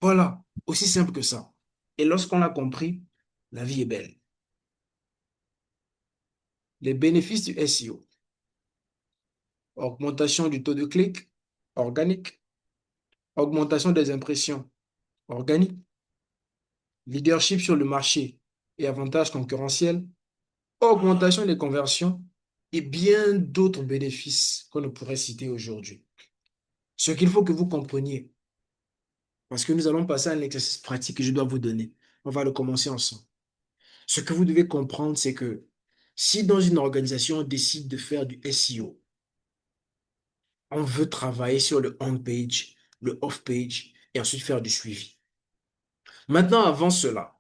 Voilà, aussi simple que ça. Et lorsqu'on l'a compris, la vie est belle. Les bénéfices du SEO. Augmentation du taux de clic organique, augmentation des impressions organiques, leadership sur le marché et avantages concurrentiels, augmentation des conversions et bien d'autres bénéfices qu'on ne pourrait citer aujourd'hui. Ce qu'il faut que vous compreniez, parce que nous allons passer à un exercice pratique que je dois vous donner. On va le commencer ensemble. Ce que vous devez comprendre, c'est que si dans une organisation, on décide de faire du SEO, on veut travailler sur le on-page, le off-page et ensuite faire du suivi. Maintenant, avant cela,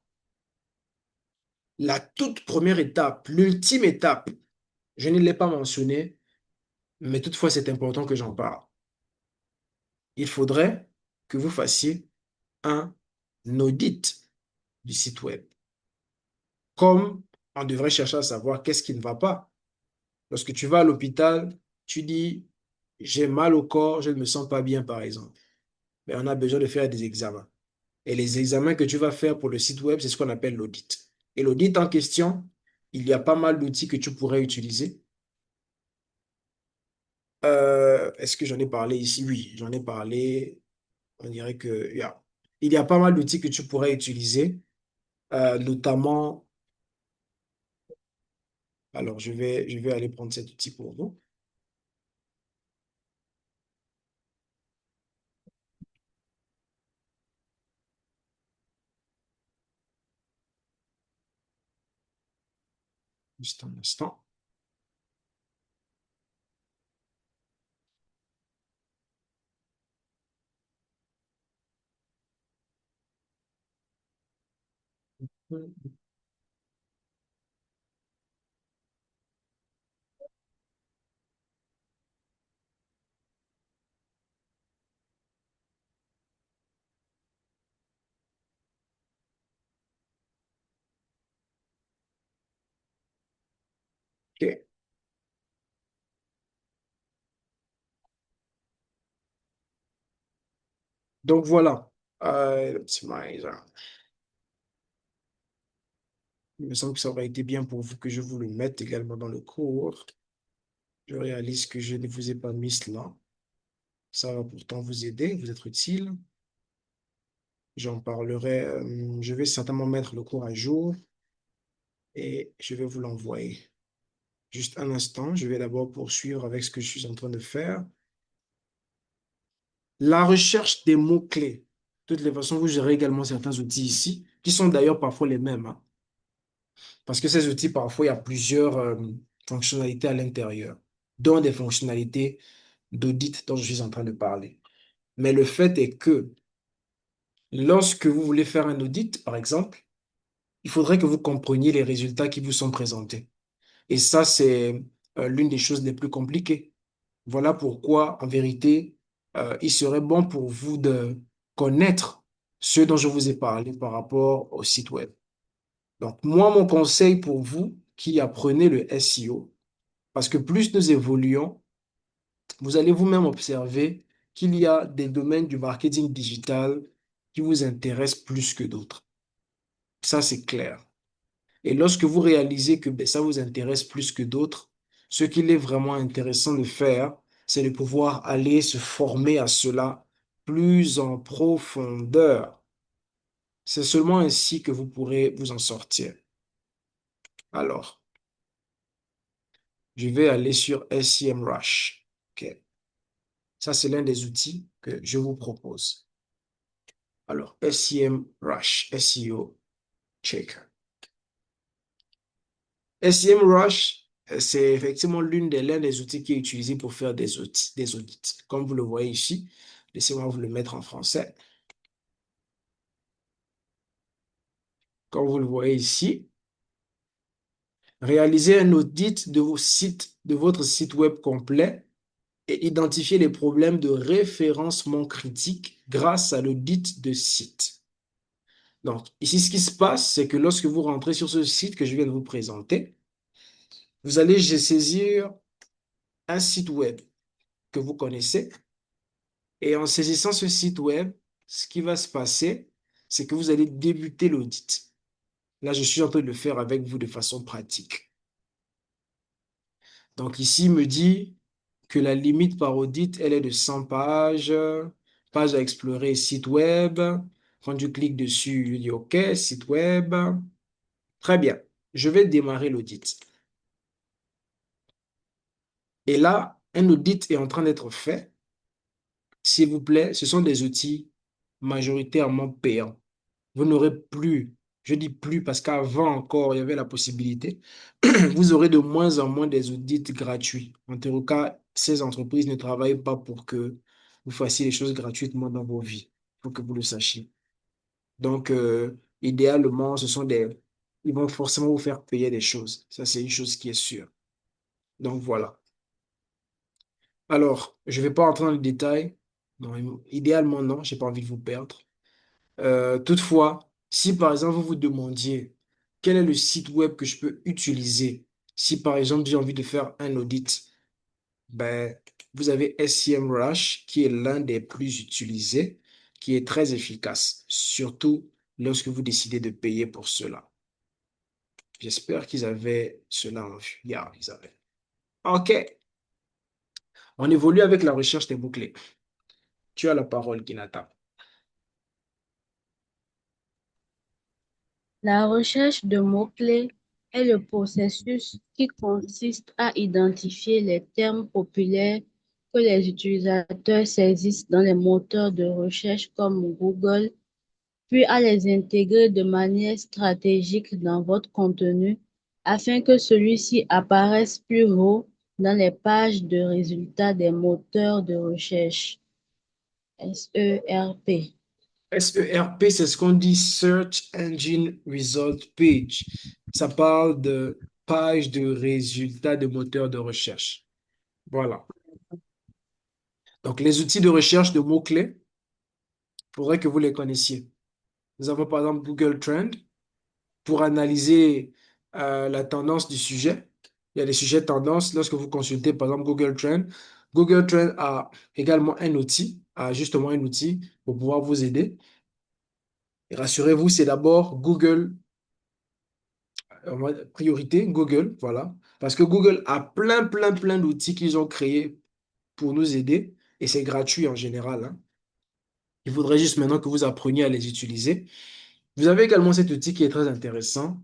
la toute première étape, l'ultime étape, je ne l'ai pas mentionné, mais toutefois c'est important que j'en parle. Il faudrait que vous fassiez un audit du site web. Comme on devrait chercher à savoir qu'est-ce qui ne va pas. Lorsque tu vas à l'hôpital, tu dis, j'ai mal au corps, je ne me sens pas bien, par exemple. Mais on a besoin de faire des examens. Et les examens que tu vas faire pour le site web, c'est ce qu'on appelle l'audit. Et l'audit en question, il y a pas mal d'outils que tu pourrais utiliser. Est-ce que j'en ai parlé ici? Oui, j'en ai parlé. On dirait que il y a pas mal d'outils que tu pourrais utiliser, notamment. Alors, je vais aller prendre cet outil pour vous. Juste un instant. OK. Donc, voilà. Optimizer. Il me semble que ça aurait été bien pour vous que je vous le mette également dans le cours. Je réalise que je ne vous ai pas mis cela. Ça va pourtant vous aider, vous être utile. J'en parlerai. Je vais certainement mettre le cours à jour et je vais vous l'envoyer. Juste un instant, je vais d'abord poursuivre avec ce que je suis en train de faire. La recherche des mots-clés. De toutes les façons, vous gérez également certains outils ici, qui sont d'ailleurs parfois les mêmes, hein. Parce que ces outils, parfois, il y a plusieurs fonctionnalités à l'intérieur, dont des fonctionnalités d'audit dont je suis en train de parler. Mais le fait est que lorsque vous voulez faire un audit, par exemple, il faudrait que vous compreniez les résultats qui vous sont présentés. Et ça, c'est l'une des choses les plus compliquées. Voilà pourquoi, en vérité, il serait bon pour vous de connaître ce dont je vous ai parlé par rapport au site web. Donc, moi, mon conseil pour vous qui apprenez le SEO, parce que plus nous évoluons, vous allez vous-même observer qu'il y a des domaines du marketing digital qui vous intéressent plus que d'autres. Ça, c'est clair. Et lorsque vous réalisez que ben, ça vous intéresse plus que d'autres, ce qu'il est vraiment intéressant de faire, c'est de pouvoir aller se former à cela plus en profondeur. C'est seulement ainsi que vous pourrez vous en sortir. Alors, je vais aller sur SEMrush. OK. Ça, c'est l'un des outils que je vous propose. Alors, SEMrush, SEO Checker. SEMrush, c'est effectivement l'un des outils qui est utilisé pour faire des audits. Comme vous le voyez ici, laissez-moi vous le mettre en français. Comme vous le voyez ici, réaliser un audit de votre site web complet et identifier les problèmes de référencement critique grâce à l'audit de site. Donc, ici, ce qui se passe, c'est que lorsque vous rentrez sur ce site que je viens de vous présenter, vous allez saisir un site web que vous connaissez. Et en saisissant ce site web, ce qui va se passer, c'est que vous allez débuter l'audit. Là, je suis en train de le faire avec vous de façon pratique. Donc ici, il me dit que la limite par audit, elle est de 100 pages, page à explorer, site web. Quand je clique dessus, je dis OK, site web. Très bien, je vais démarrer l'audit. Et là, un audit est en train d'être fait. S'il vous plaît, ce sont des outils majoritairement payants. Vous n'aurez plus, je dis plus parce qu'avant encore, il y avait la possibilité, vous aurez de moins en moins des audits gratuits. En tout cas, ces entreprises ne travaillent pas pour que vous fassiez les choses gratuitement dans vos vies. Il faut que vous le sachiez. Donc, idéalement, ils vont forcément vous faire payer des choses. Ça, c'est une chose qui est sûre. Donc, voilà. Alors, je ne vais pas entrer dans le détail. Non, idéalement, non, je n'ai pas envie de vous perdre. Toutefois, si par exemple vous vous demandiez quel est le site web que je peux utiliser, si par exemple j'ai envie de faire un audit, ben, vous avez SEMrush qui est l'un des plus utilisés, qui est très efficace, surtout lorsque vous décidez de payer pour cela. J'espère qu'ils avaient cela en vue. Yeah, ils avaient. OK, on évolue avec la recherche des mots-clés. Tu as la parole, Ginata. La recherche de mots-clés est le processus qui consiste à identifier les termes populaires que les utilisateurs saisissent dans les moteurs de recherche comme Google, puis à les intégrer de manière stratégique dans votre contenu afin que celui-ci apparaisse plus haut dans les pages de résultats des moteurs de recherche. SERP. SERP, c'est ce qu'on dit Search Engine Result Page. Ça parle de page de résultats de moteurs de recherche. Voilà. Donc, les outils de recherche de mots-clés, il faudrait que vous les connaissiez. Nous avons par exemple Google Trend pour analyser la tendance du sujet. Il y a des sujets tendances. Lorsque vous consultez par exemple Google Trend a également un outil, a justement un outil pour pouvoir vous aider. Et rassurez-vous, c'est d'abord Google priorité, Google, voilà. Parce que Google a plein d'outils qu'ils ont créés pour nous aider et c'est gratuit en général, hein. Il faudrait juste maintenant que vous appreniez à les utiliser. Vous avez également cet outil qui est très intéressant,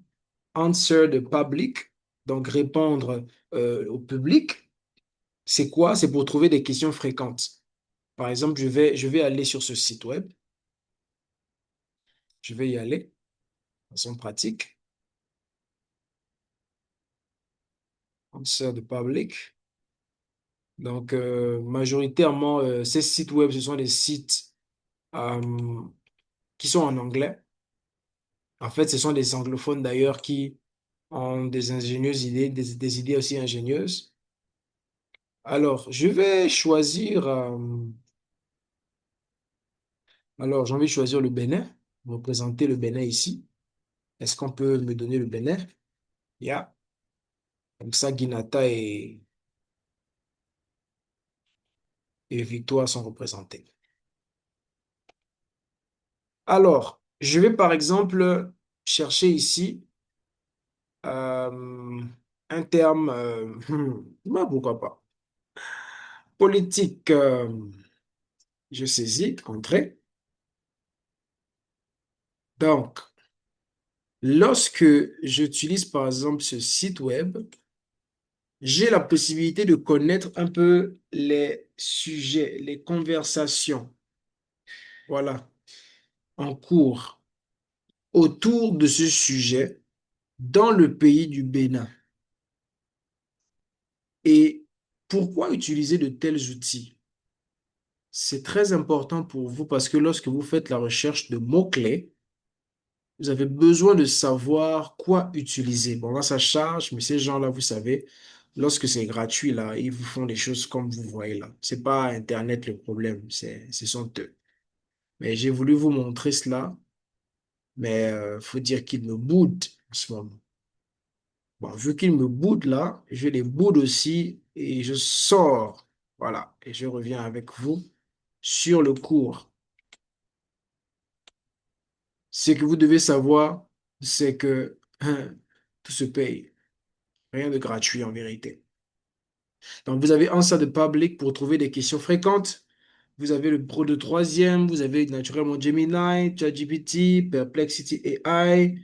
Answer the Public, donc répondre au public. C'est quoi? C'est pour trouver des questions fréquentes. Par exemple, je vais aller sur ce site web. Je vais y aller de façon pratique. Answer the Public. Donc, majoritairement, ces sites web, ce sont des sites euh, qui sont en anglais. En fait, ce sont des anglophones d'ailleurs qui ont des ingénieuses idées, des idées aussi ingénieuses. Alors, je vais choisir, alors j'ai envie de choisir le Bénin, représenter le Bénin ici. Est-ce qu'on peut me donner le Bénin? Yeah. Comme ça, Guinata et Victoire sont représentés. Alors, je vais par exemple chercher ici euh, un terme, bah, pourquoi pas, politique. Je saisis, entrée. Donc, lorsque j'utilise par exemple ce site web, j'ai la possibilité de connaître un peu les sujets, les conversations, voilà, en cours autour de ce sujet dans le pays du Bénin. Et pourquoi utiliser de tels outils? C'est très important pour vous parce que lorsque vous faites la recherche de mots-clés, vous avez besoin de savoir quoi utiliser. Bon, là, ça charge, mais ces gens-là, vous savez, lorsque c'est gratuit, là, ils vous font des choses comme vous voyez là. C'est pas Internet le problème, ce sont eux. Mais j'ai voulu vous montrer cela, mais faut dire qu'ils me boudent en ce moment. Bon, vu qu'ils me boudent là, je les boude aussi et je sors. Voilà, et je reviens avec vous sur le cours. Ce que vous devez savoir, c'est que tout se paye. Rien de gratuit en vérité. Donc, vous avez un ça de public pour trouver des questions fréquentes. Vous avez le Pro de troisième, vous avez naturellement Gemini, ChatGPT, Perplexity AI.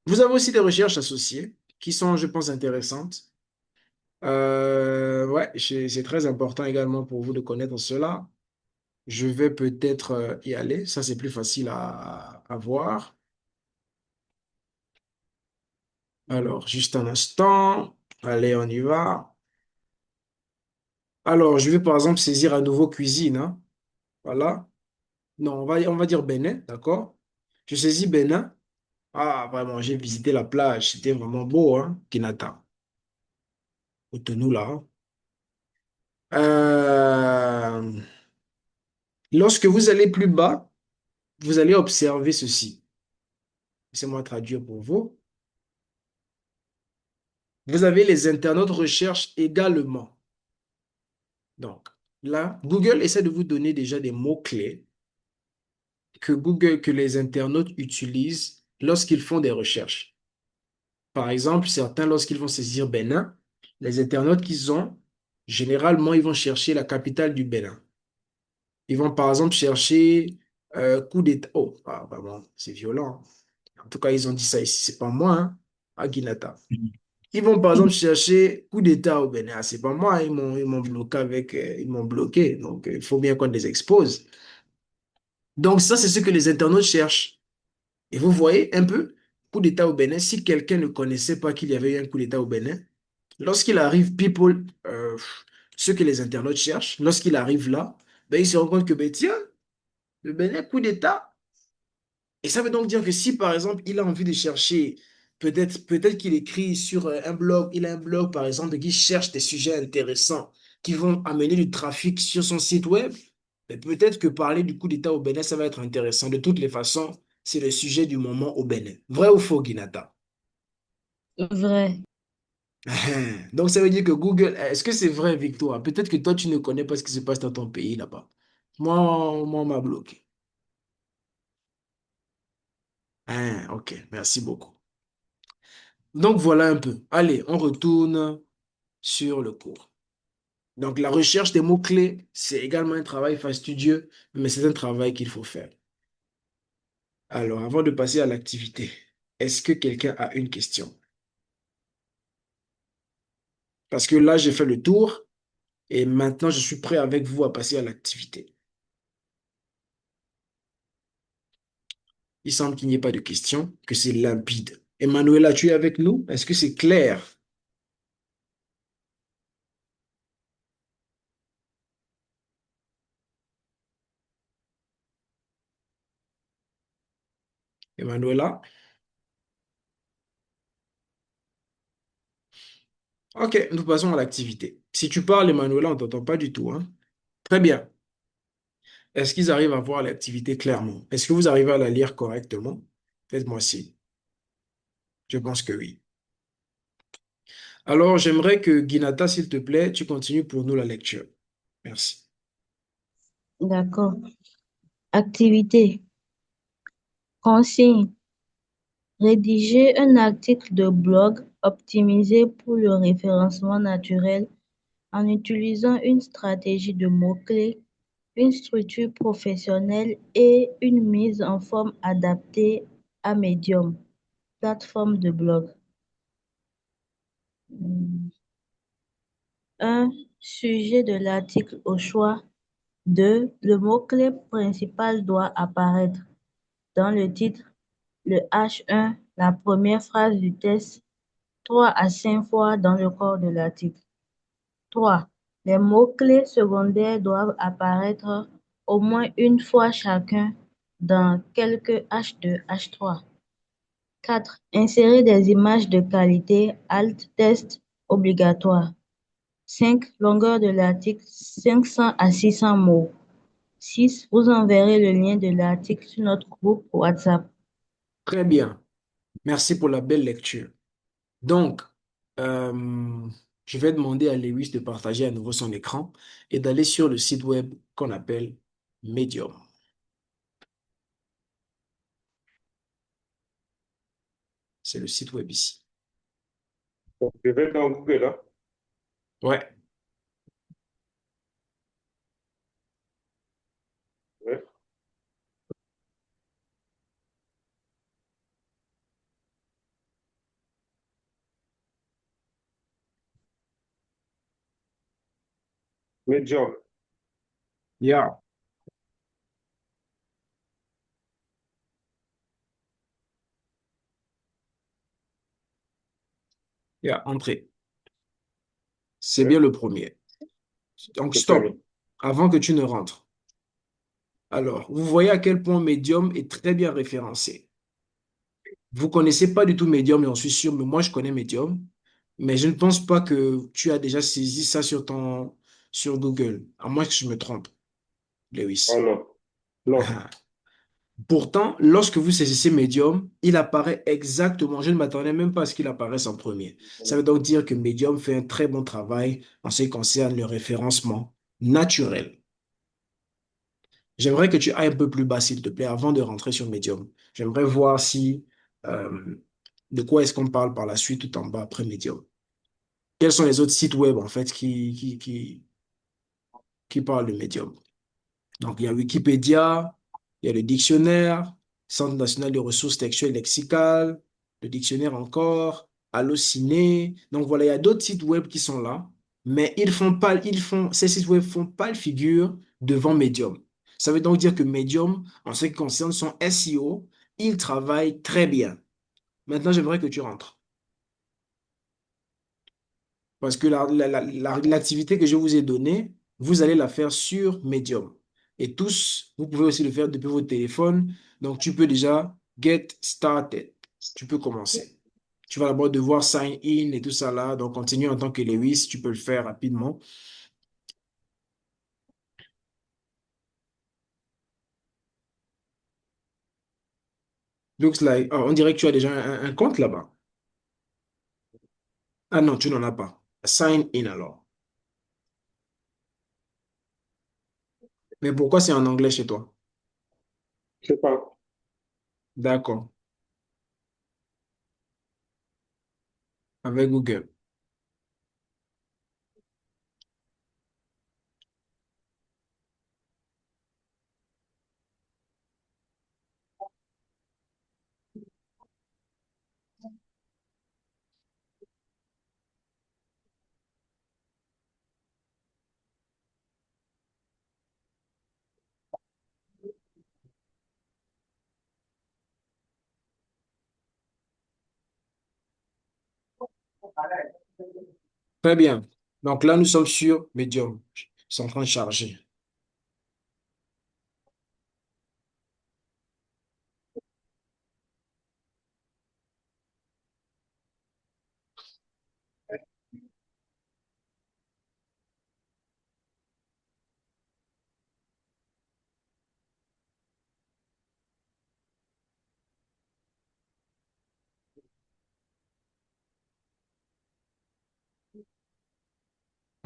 Vous avez aussi des recherches associées qui sont, je pense, intéressantes. Ouais, c'est très important également pour vous de connaître cela. Je vais peut-être y aller. Ça, c'est plus facile à voir. Alors, juste un instant. Allez, on y va. Alors, je vais par exemple saisir à nouveau cuisine, hein. Voilà. Non, on va dire Bénin, d'accord? Je saisis Bénin. Ah, vraiment, j'ai visité la plage. C'était vraiment beau, hein, Kinata. Cotonou, là, hein. Euh, Lorsque vous allez plus bas, vous allez observer ceci. Laissez-moi traduire pour vous. Vous avez les internautes recherche également. Donc, là, Google essaie de vous donner déjà des mots-clés que les internautes utilisent lorsqu'ils font des recherches. Par exemple, certains, lorsqu'ils vont saisir Bénin, les internautes qu'ils ont, généralement, ils vont chercher la capitale du Bénin. Ils vont, par exemple, chercher coup d'État. Oh, ah, vraiment, c'est violent, hein. En tout cas, ils ont dit ça ici, c'est pas moi, hein, à Guinata. Ils vont, par exemple, chercher coup d'État au Bénin. Ah, c'est pas moi, ils m'ont bloqué avec, ils m'ont bloqué. Donc, il faut bien qu'on les expose. Donc, ça, c'est ce que les internautes cherchent. Et vous voyez un peu, coup d'État au Bénin, si quelqu'un ne connaissait pas qu'il y avait eu un coup d'État au Bénin, lorsqu'il arrive, ce que les internautes cherchent, lorsqu'il arrive là, ben, il se rend compte que, ben, tiens, le Bénin, coup d'État. Et ça veut donc dire que si, par exemple, il a envie de chercher, peut-être qu'il écrit sur un blog, il a un blog, par exemple, qui cherche des sujets intéressants qui vont amener du trafic sur son site web, mais peut-être que parler du coup d'État au Bénin, ça va être intéressant. De toutes les façons, c'est le sujet du moment au Bénin. Vrai ou faux, Guinata? Vrai. Donc, ça veut dire que Google, est-ce que c'est vrai, Victoire? Peut-être que toi, tu ne connais pas ce qui se passe dans ton pays là-bas. Moi, on m'a bloqué. Ok, merci beaucoup. Donc, voilà un peu. Allez, on retourne sur le cours. Donc, la recherche des mots-clés, c'est également un travail fastidieux, mais c'est un travail qu'il faut faire. Alors, avant de passer à l'activité, est-ce que quelqu'un a une question? Parce que là, j'ai fait le tour et maintenant, je suis prêt avec vous à passer à l'activité. Il semble qu'il n'y ait pas de question, que c'est limpide. Emmanuela, tu es avec nous? Est-ce que c'est clair? Emmanuela? Ok, nous passons à l'activité. Si tu parles, Emmanuela, on ne t'entend pas du tout, hein? Très bien. Est-ce qu'ils arrivent à voir l'activité clairement? Est-ce que vous arrivez à la lire correctement? Faites-moi signe. Je pense que oui. Alors, j'aimerais que Guinata, s'il te plaît, tu continues pour nous la lecture. Merci. D'accord. Activité. Consigne. Rédiger un article de blog optimisé pour le référencement naturel en utilisant une stratégie de mots-clés, une structure professionnelle et une mise en forme adaptée à Medium, plateforme de blog. 1. Sujet de l'article au choix. 2. Le mot-clé principal doit apparaître dans le titre, le H1, la première phrase du texte, 3 à 5 fois dans le corps de l'article. 3. Les mots-clés secondaires doivent apparaître au moins une fois chacun dans quelques H2, H3. 4. Insérer des images de qualité, alt test obligatoire. 5. Longueur de l'article, 500 à 600 mots. 6. Vous enverrez le lien de l'article sur notre groupe WhatsApp. Très bien. Merci pour la belle lecture. Donc, euh, je vais demander à Lewis de partager à nouveau son écran et d'aller sur le site web qu'on appelle Medium. C'est le site web ici. Donc, je vais dans Google, hein. Ouais, Ouais. Medium. yeah, yeah, entrée. C'est Ouais. bien le premier. Donc, C'est très bien. stop, avant que tu ne rentres. Alors, vous voyez à quel point Medium est très bien référencé. Vous connaissez pas du tout Medium, j'en suis sûr, mais moi, je connais Medium. Mais je ne pense pas que tu as déjà saisi ça sur Google, à moins que je me trompe, Oh Lewis. non. Non. Pourtant, lorsque vous saisissez Medium, il apparaît exactement. Je ne m'attendais même pas à ce qu'il apparaisse en premier. Ça veut donc dire que Medium fait un très bon travail en ce qui concerne le référencement naturel. J'aimerais que tu ailles un peu plus bas, s'il te plaît, avant de rentrer sur Medium. J'aimerais voir si de quoi est-ce qu'on parle par la suite tout en bas après Medium. Quels sont les autres sites web en fait qui parlent de Medium? Donc, il y a Wikipédia, il y a le dictionnaire, Centre national de ressources textuelles lexicales, le dictionnaire encore, Allociné. Donc, voilà, il y a d'autres sites web qui sont là, mais ces sites web font pas le figure devant Medium. Ça veut donc dire que Medium, en ce qui concerne son SEO, il travaille très bien. Maintenant, j'aimerais que tu rentres. Parce que l'activité que je vous ai donnée, vous allez la faire sur Medium. Et tous, vous pouvez aussi le faire depuis votre téléphone. Donc, tu peux déjà get started. Tu peux commencer. Tu vas d'abord devoir sign in et tout ça là. Donc, continue en tant que Lewis. Tu peux le faire rapidement. Looks like, oh, on dirait que tu as déjà un compte là-bas. Ah non, tu n'en as pas. Sign in alors. Mais pourquoi c'est en anglais chez toi? Je sais pas. D'accord. Avec Google. Très bien. Donc là, nous sommes sur Medium. C'est en train de charger.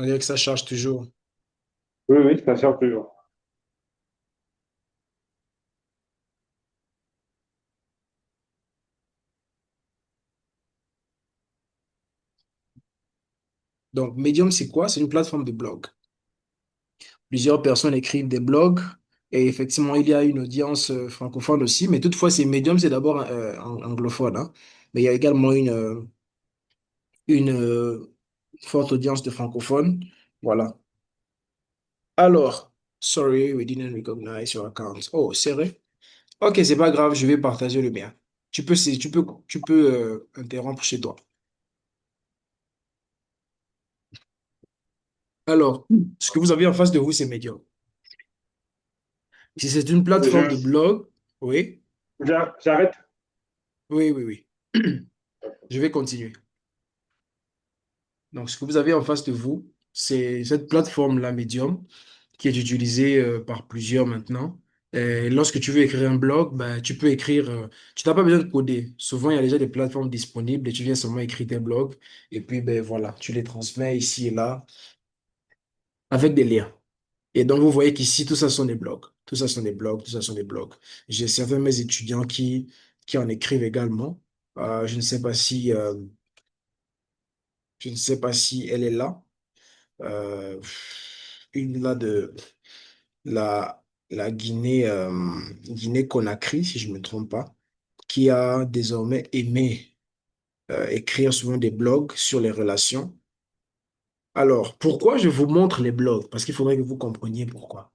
On dirait que ça charge toujours. Oui, oui, ça sert toujours. Donc, Medium, c'est quoi? C'est une plateforme de blog. Plusieurs personnes écrivent des blogs Et effectivement, il y a une audience francophone aussi, mais toutefois, c'est Medium, c'est d'abord anglophone, hein. Mais il y a également une forte audience de francophones. Voilà. Alors, sorry, we didn't recognize your account. Oh, c'est vrai? Ok, c'est pas grave, je vais partager le mien. Tu peux interrompre chez toi. Alors, ce que vous avez en face de vous, c'est Medium. Si c'est une plateforme de Je- blog, oui, J'arrête. oui, oui, oui. Je vais continuer. Donc, ce que vous avez en face de vous, c'est cette plateforme-là, Medium, qui est utilisée par plusieurs maintenant. Et lorsque tu veux écrire un blog, ben, tu peux écrire, tu n'as pas besoin de coder. Souvent, il y a déjà des plateformes disponibles et tu viens seulement écrire tes blogs. Et puis, ben, voilà, tu les transmets ici et là avec des liens. Et donc, vous voyez qu'ici, tout ça sont des blogs. Tout ça sont des blogs, tout ça sont des blogs. J'ai certains de mes étudiants qui en écrivent également. Je ne sais pas si, je ne sais pas si elle est là. Euh, une là de la Guinée, Guinée-Conakry, si je ne me trompe pas, qui a désormais aimé écrire souvent des blogs sur les relations. Alors, pourquoi je vous montre les blogs? Parce qu'il faudrait que vous compreniez pourquoi.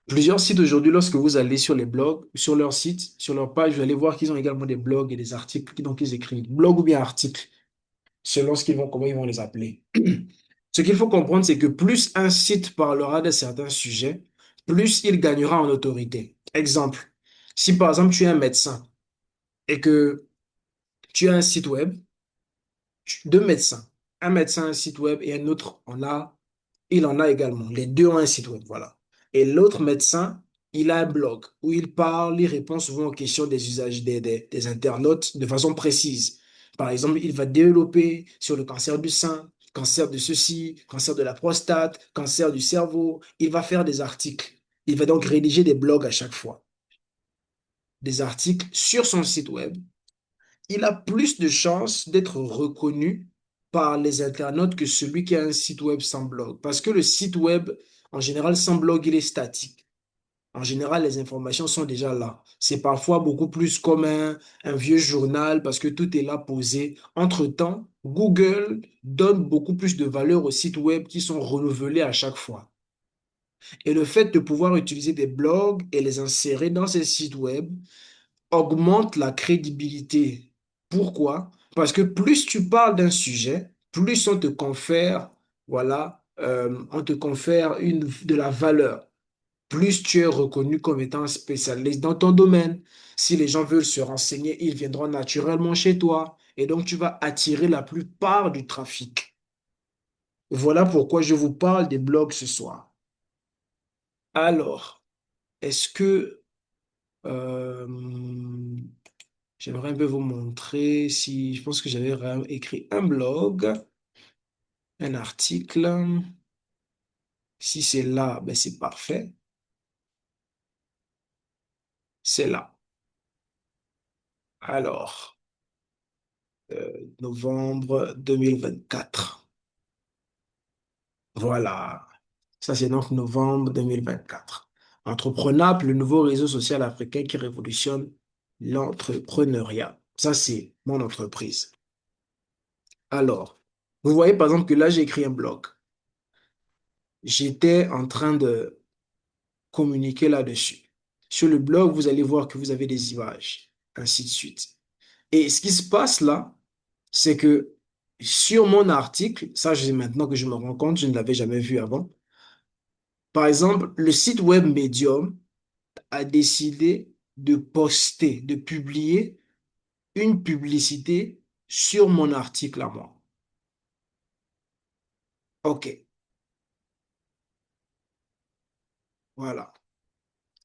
Plusieurs sites aujourd'hui, lorsque vous allez sur les blogs, sur leur site, sur leur page, vous allez voir qu'ils ont également des blogs et des articles, donc ils écrivent blog ou bien articles, selon comment ils vont les appeler. Ce qu'il faut comprendre, c'est que plus un site parlera de certains sujets, plus il gagnera en autorité. Exemple, si par exemple tu es un médecin et que tu as un site web, deux médecins, un médecin a un site web et un autre il en a également. Les deux ont un site web, voilà. Et l'autre médecin, il a un blog où il parle, il répond souvent aux questions des usagers, des internautes de façon précise. Par exemple, il va développer sur le cancer du sein, cancer de ceci, cancer de la prostate, cancer du cerveau. Il va faire des articles. Il va donc rédiger des blogs à chaque fois, des articles sur son site web. Il a plus de chances d'être reconnu par les internautes que celui qui a un site web sans blog. Parce que le site web, en général, sans blog, il est statique. En général, les informations sont déjà là. C'est parfois beaucoup plus comme un vieux journal parce que tout est là posé. Entre-temps, Google donne beaucoup plus de valeur aux sites web qui sont renouvelés à chaque fois. Et le fait de pouvoir utiliser des blogs et les insérer dans ces sites web augmente la crédibilité. Pourquoi? Parce que plus tu parles d'un sujet, plus on te confère, voilà, on te confère de la valeur. Plus tu es reconnu comme étant un spécialiste dans ton domaine. Si les gens veulent se renseigner, ils viendront naturellement chez toi. Et donc, tu vas attirer la plupart du trafic. Voilà pourquoi je vous parle des blogs ce soir. Alors, est-ce que euh, j'aimerais un peu vous montrer si je pense que j'avais écrit un blog, un article. Si c'est là, ben c'est parfait. C'est là. Alors, novembre 2024. Voilà. Ça, c'est donc novembre 2024. Entreprenable, le nouveau réseau social africain qui révolutionne l'entrepreneuriat. Ça, c'est mon entreprise. Alors, vous voyez par exemple que là, j'ai écrit un blog. J'étais en train de communiquer là-dessus. Sur le blog, vous allez voir que vous avez des images, ainsi de suite. Et ce qui se passe là, c'est que sur mon article, ça, maintenant que je me rends compte, je ne l'avais jamais vu avant. Par exemple, le site web Medium a décidé de poster, de publier une publicité sur mon article à moi. OK, voilà.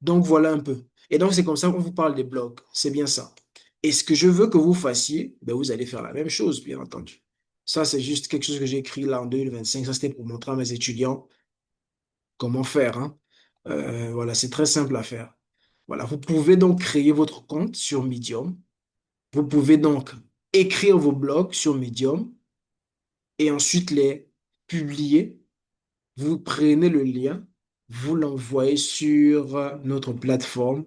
Donc voilà un peu. Et donc c'est comme ça qu'on vous parle des blogs. C'est bien ça. Et ce que je veux que vous fassiez, ben, vous allez faire la même chose, bien entendu. Ça, c'est juste quelque chose que j'ai écrit là en 2025. Ça, c'était pour montrer à mes étudiants comment faire, hein. Voilà, c'est très simple à faire. Voilà, vous pouvez donc créer votre compte sur Medium. Vous pouvez donc écrire vos blogs sur Medium et ensuite les publier. Vous prenez le lien, vous l'envoyez sur notre plateforme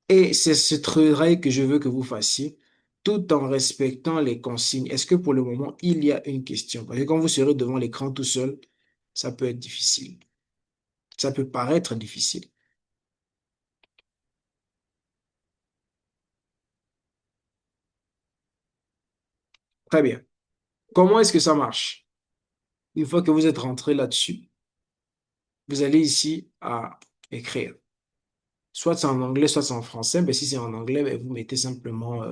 et c'est ce travail que je veux que vous fassiez tout en respectant les consignes. Est-ce que pour le moment, il y a une question? Parce que quand vous serez devant l'écran tout seul, ça peut être difficile. Ça peut paraître difficile. Très bien. Comment est-ce que ça marche? Une fois que vous êtes rentré là-dessus, vous allez ici à écrire. Soit c'est en anglais, soit c'est en français. Mais si c'est en anglais, ben, vous mettez simplement,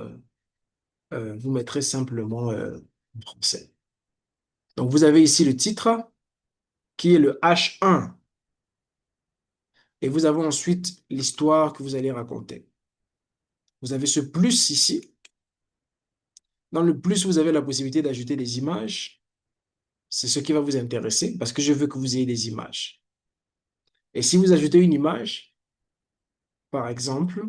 vous mettrez simplement en français. Donc, vous avez ici le titre qui est le H1. Et vous avez ensuite l'histoire que vous allez raconter. Vous avez ce plus ici. Dans le plus, vous avez la possibilité d'ajouter des images. C'est ce qui va vous intéresser parce que je veux que vous ayez des images. Et si vous ajoutez une image, par exemple,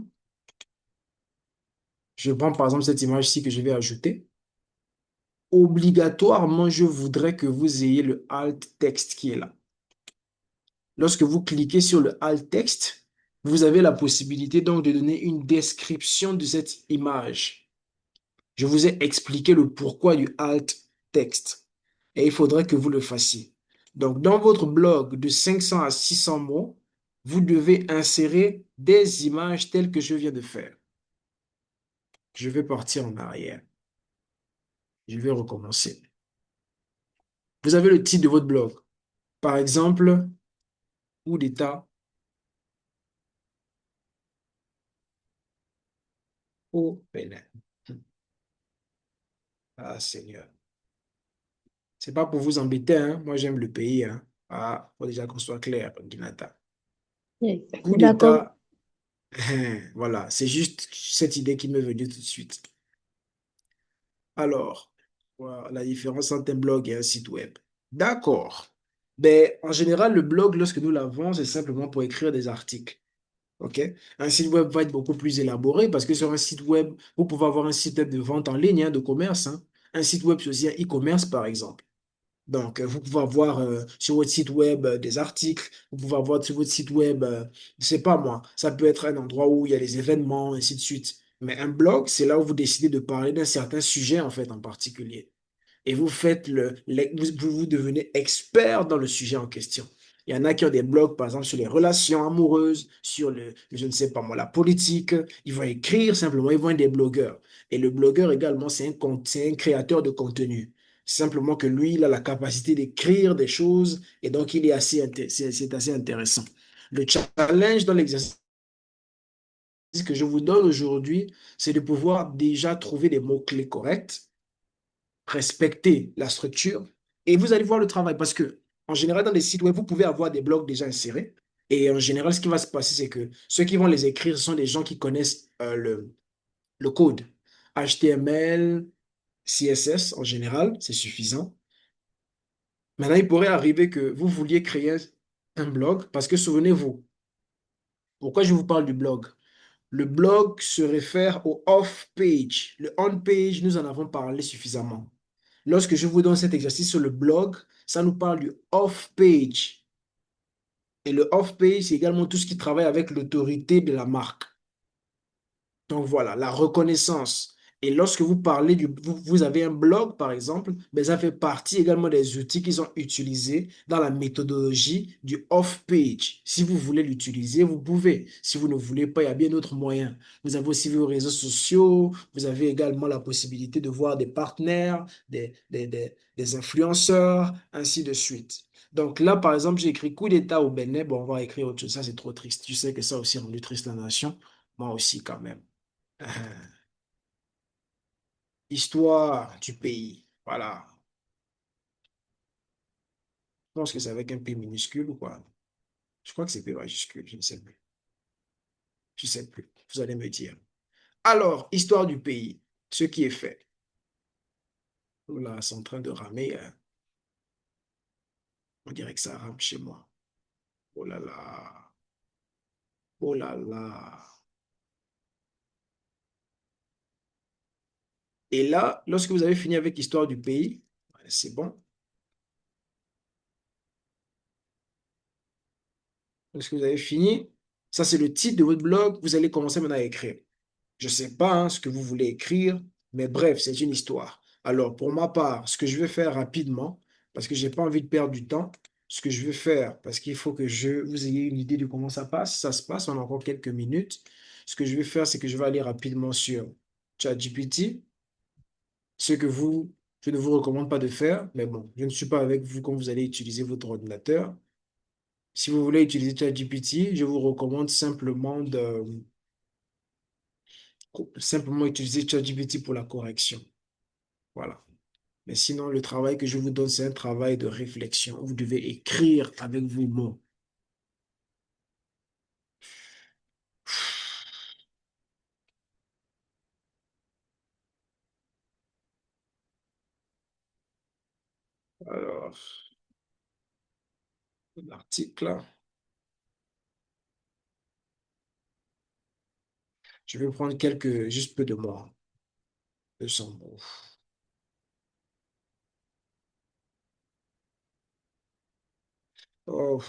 je prends par exemple cette image-ci que je vais ajouter. Obligatoirement, je voudrais que vous ayez le alt texte qui est là. Lorsque vous cliquez sur le alt texte, vous avez la possibilité donc de donner une description de cette image. Je vous ai expliqué le pourquoi du alt texte et il faudrait que vous le fassiez. Donc, dans votre blog de 500 à 600 mots, vous devez insérer des images telles que je viens de faire. Je vais partir en arrière. Je vais recommencer. Vous avez le titre de votre blog. Par exemple, coup d'État au Bénin. Ah, Seigneur. C'est pas pour vous embêter, hein. Moi, j'aime le pays, hein. Ah, faut déjà qu'on soit clair, Ginata. Oui. Coup D'accord. d'État, voilà, c'est juste cette idée qui m'est venue tout de suite. Alors, voilà, la différence entre un blog et un site web. D'accord. Ben, en général, le blog, lorsque nous l'avons, c'est simplement pour écrire des articles. OK? Un site web va être beaucoup plus élaboré parce que sur un site web, vous pouvez avoir un site web de vente en ligne, hein, de commerce, hein. Un site web, c'est aussi un e-commerce, par exemple. Donc, vous pouvez avoir sur votre site web des articles, vous pouvez avoir sur votre site web, je sais pas moi, ça peut être un endroit où il y a des événements, ainsi de suite. Mais un blog, c'est là où vous décidez de parler d'un certain sujet, en fait, en particulier et vous faites vous devenez expert dans le sujet en question. Il y en a qui ont des blogs, par exemple, sur les relations amoureuses, sur je ne sais pas moi, la politique. Ils vont écrire simplement, ils vont être des blogueurs. Et le blogueur également, c'est un créateur de contenu. Simplement que lui, il a la capacité d'écrire des choses et donc il est c'est assez intéressant. Le challenge dans l'exercice que je vous donne aujourd'hui, c'est de pouvoir déjà trouver des mots-clés corrects respecter la structure et vous allez voir le travail parce que en général dans les sites web vous pouvez avoir des blogs déjà insérés et en général ce qui va se passer c'est que ceux qui vont les écrire ce sont des gens qui connaissent le code HTML, CSS en général, c'est suffisant. Maintenant il pourrait arriver que vous vouliez créer un blog parce que souvenez-vous, pourquoi je vous parle du blog? Le blog se réfère au off-page. Le on-page, nous en avons parlé suffisamment. Lorsque je vous donne cet exercice sur le blog, ça nous parle du off-page. Et le off-page, c'est également tout ce qui travaille avec l'autorité de la marque. Donc voilà, la reconnaissance. Et lorsque vous parlez vous avez un blog, par exemple, ben ça fait partie également des outils qui sont utilisés dans la méthodologie du off-page. Si vous voulez l'utiliser, vous pouvez. Si vous ne voulez pas, il y a bien d'autres moyens. Vous avez aussi vos réseaux sociaux, vous avez également la possibilité de voir des partenaires, des influenceurs, ainsi de suite. Donc là, par exemple, j'ai écrit coup d'État au Bénin. Bon, on va écrire autre chose. Ça, c'est trop triste. Tu sais que ça aussi rendu triste la nation. Moi aussi, quand même. Histoire du pays. Voilà. Je pense que c'est avec un P minuscule ou quoi? Je crois que c'est P majuscule, je ne sais plus. Je ne sais plus. Vous allez me dire. Alors, histoire du pays. Ce qui est fait. Oh là, c'est en train de ramer, hein. On dirait que ça rame chez moi. Oh là là. Oh là là. Et là, lorsque vous avez fini avec l'histoire du pays, c'est bon. Est-ce que vous avez fini? Ça, c'est le titre de votre blog. Vous allez commencer maintenant à écrire. Je ne sais pas hein, ce que vous voulez écrire, mais bref, c'est une histoire. Alors, pour ma part, ce que je vais faire rapidement, parce que je n'ai pas envie de perdre du temps, ce que je vais faire, parce qu'il faut que vous ayez une idée de comment ça se passe, on a encore quelques minutes. Ce que je vais faire, c'est que je vais aller rapidement sur ChatGPT, ce que je ne vous recommande pas de faire, mais bon, je ne suis pas avec vous quand vous allez utiliser votre ordinateur. Si vous voulez utiliser ChatGPT, je vous recommande simplement utiliser ChatGPT pour la correction. Voilà. Mais sinon, le travail que je vous donne, c'est un travail de réflexion. Vous devez écrire avec vos mots. Alors, l'article, je vais prendre juste peu de mots. 200 mots. Oh,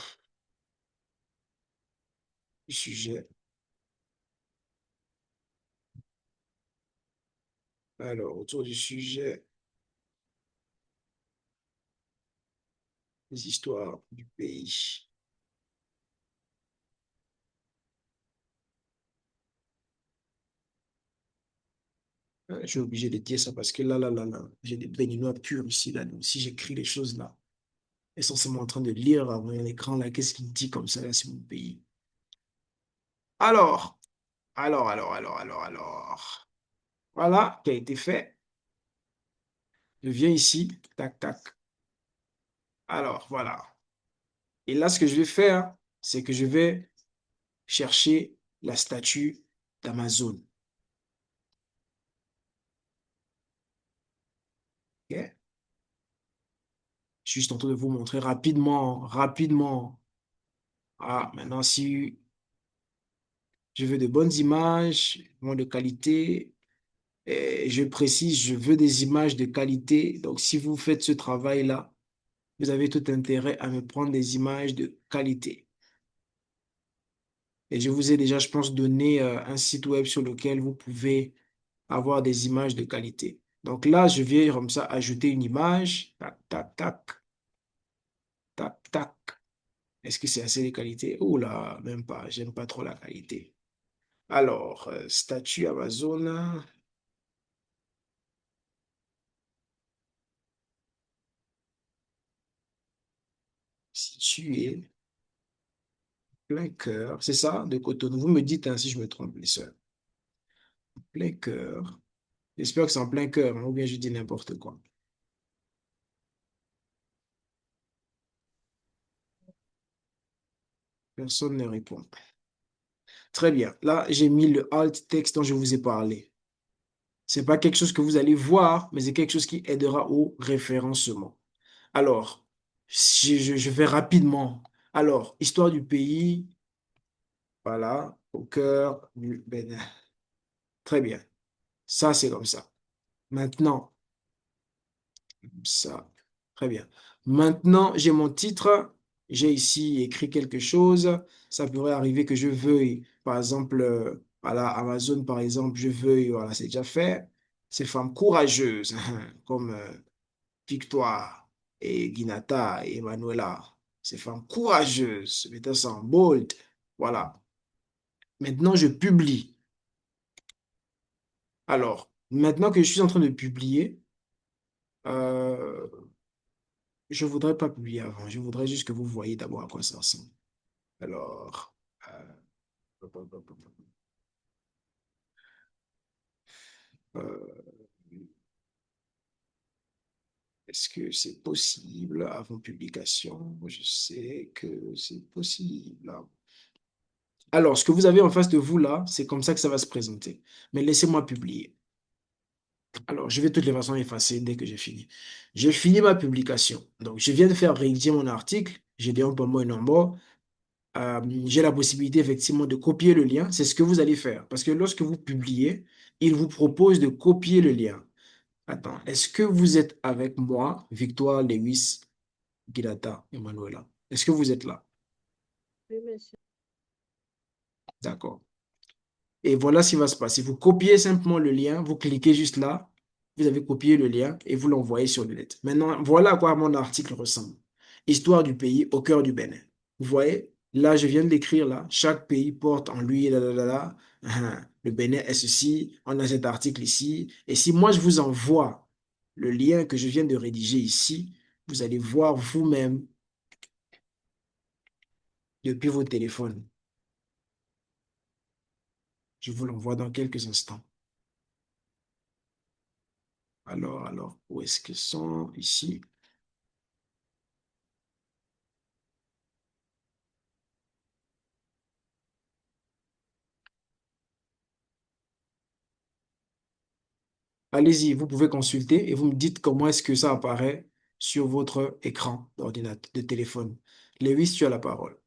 le sujet. Alors, autour du sujet, les histoires du pays. Je suis obligé de dire ça parce que là, j'ai des béninois purs ici, là. Donc, si j'écris les choses là, elles sont seulement en train de lire à mon écran là, qu'est-ce qu'il dit comme ça, là, c'est mon pays. Alors, alors. Voilà, qui a été fait. Je viens ici, tac, tac. Alors, voilà. Et là, ce que je vais faire, c'est que je vais chercher la statue d'Amazon. Ok. Je suis juste en train de vous montrer rapidement. Ah, maintenant, si je veux de bonnes images, moins de qualité, et je précise, je veux des images de qualité. Donc, si vous faites ce travail-là, vous avez tout intérêt à me prendre des images de qualité. Et je vous ai déjà, je pense, donné un site web sur lequel vous pouvez avoir des images de qualité. Donc là, je viens comme ça ajouter une image. Tac, tac, tac, tac, tac. Est-ce que c'est assez de qualité? Oh là, même pas. J'aime pas trop la qualité. Alors, statut Amazon. Situé plein cœur. C'est ça, de Cotonou. Vous me dites hein, si je me trompe, les sœurs. Plein cœur. J'espère que c'est en plein cœur, hein, ou bien je dis n'importe quoi. Personne ne répond. Très bien. Là, j'ai mis le alt text dont je vous ai parlé. C'est pas quelque chose que vous allez voir, mais c'est quelque chose qui aidera au référencement. Alors, si je vais rapidement. Alors, histoire du pays, voilà, au cœur du Bénin. Très bien. Ça, c'est comme ça. Maintenant, ça. Très bien. Maintenant, j'ai mon titre. J'ai ici écrit quelque chose. Ça pourrait arriver que je veuille, par exemple, voilà, Amazon, par exemple, je veuille, voilà, c'est déjà fait. Ces femmes courageuses, comme Victoire et Ginata et Emanuela. Ces femmes courageuses, mettons ça en bold. Voilà. Maintenant, je publie. Alors, maintenant que je suis en train de publier, euh, je ne voudrais pas publier avant. Je voudrais juste que vous voyez d'abord à quoi ça ressemble. Alors, hop, hop, hop, hop, euh, est-ce que c'est possible avant publication? Je sais que c'est possible. Alors, ce que vous avez en face de vous là, c'est comme ça que ça va se présenter. Mais laissez-moi publier. Alors, je vais de toutes les façons effacer dès que j'ai fini. J'ai fini ma publication. Donc, je viens de faire rédiger mon article. J'ai dit un peu moins nombre. J'ai la possibilité effectivement de copier le lien. C'est ce que vous allez faire. Parce que lorsque vous publiez, il vous propose de copier le lien. Attends, est-ce que vous êtes avec moi, Victoire, Lewis, Gilata, Emanuela? Est-ce que vous êtes là? Oui, monsieur. D'accord. Et voilà ce qui va se passer. Vous copiez simplement le lien, vous cliquez juste là, vous avez copié le lien et vous l'envoyez sur le net. Maintenant, voilà à quoi mon article ressemble. Histoire du pays au cœur du Bénin. Vous voyez, là, je viens de l'écrire là. Chaque pays porte en lui, là, là, là, là. Le Bénin est ceci, on a cet article ici. Et si moi, je vous envoie le lien que je viens de rédiger ici, vous allez voir vous-même depuis vos téléphones. Je vous l'envoie dans quelques instants. Alors, où est-ce qu'ils sont? Ici. Allez-y, vous pouvez consulter et vous me dites comment est-ce que ça apparaît sur votre écran d'ordinateur, de téléphone. Lewis, tu as la parole.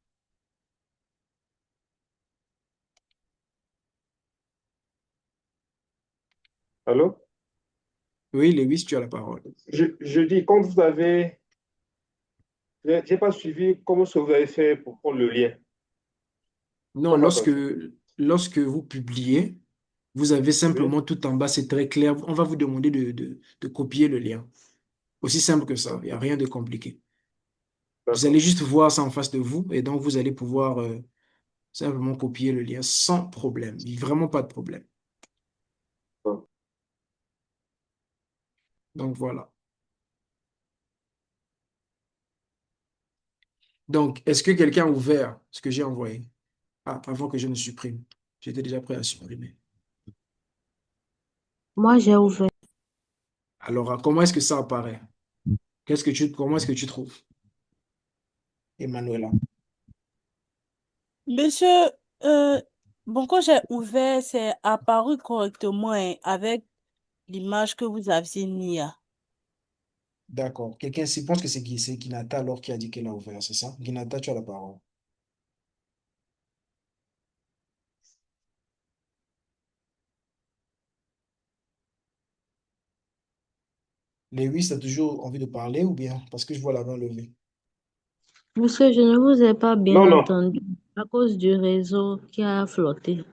Allô? Oui, Lewis, tu as la parole. Je dis, quand vous avez... J'ai pas suivi comment ça vous avez fait pour prendre le lien. Non, Pas fait attention. lorsque vous publiez, vous avez Oui, simplement tout en bas, c'est très clair. On va vous demander de copier le lien. Aussi simple que ça, il n'y a rien de compliqué. Vous allez d'accord. juste voir ça en face de vous et donc vous allez pouvoir simplement copier le lien sans problème. Vraiment pas de problème. Bon. Donc voilà. Donc, est-ce que quelqu'un a ouvert ce que j'ai envoyé? Ah, avant que je ne supprime. J'étais déjà prêt à supprimer. Moi, j'ai ouvert. Alors, comment est-ce que ça apparaît? Comment est-ce que tu trouves, Emmanuela? Monsieur, euh, bon, quand j'ai ouvert, c'est apparu correctement hein, avec l'image que vous aviez mis. Là. D'accord. Quelqu'un, je pense que c'est Ginata alors qui a dit qu'elle a ouvert, c'est ça? Ginata, tu as la parole. Lewis, tu as toujours envie de parler ou bien? Parce que je vois la main levée. Monsieur, je ne vous ai pas bien Non, non. entendu à cause du réseau qui a flotté.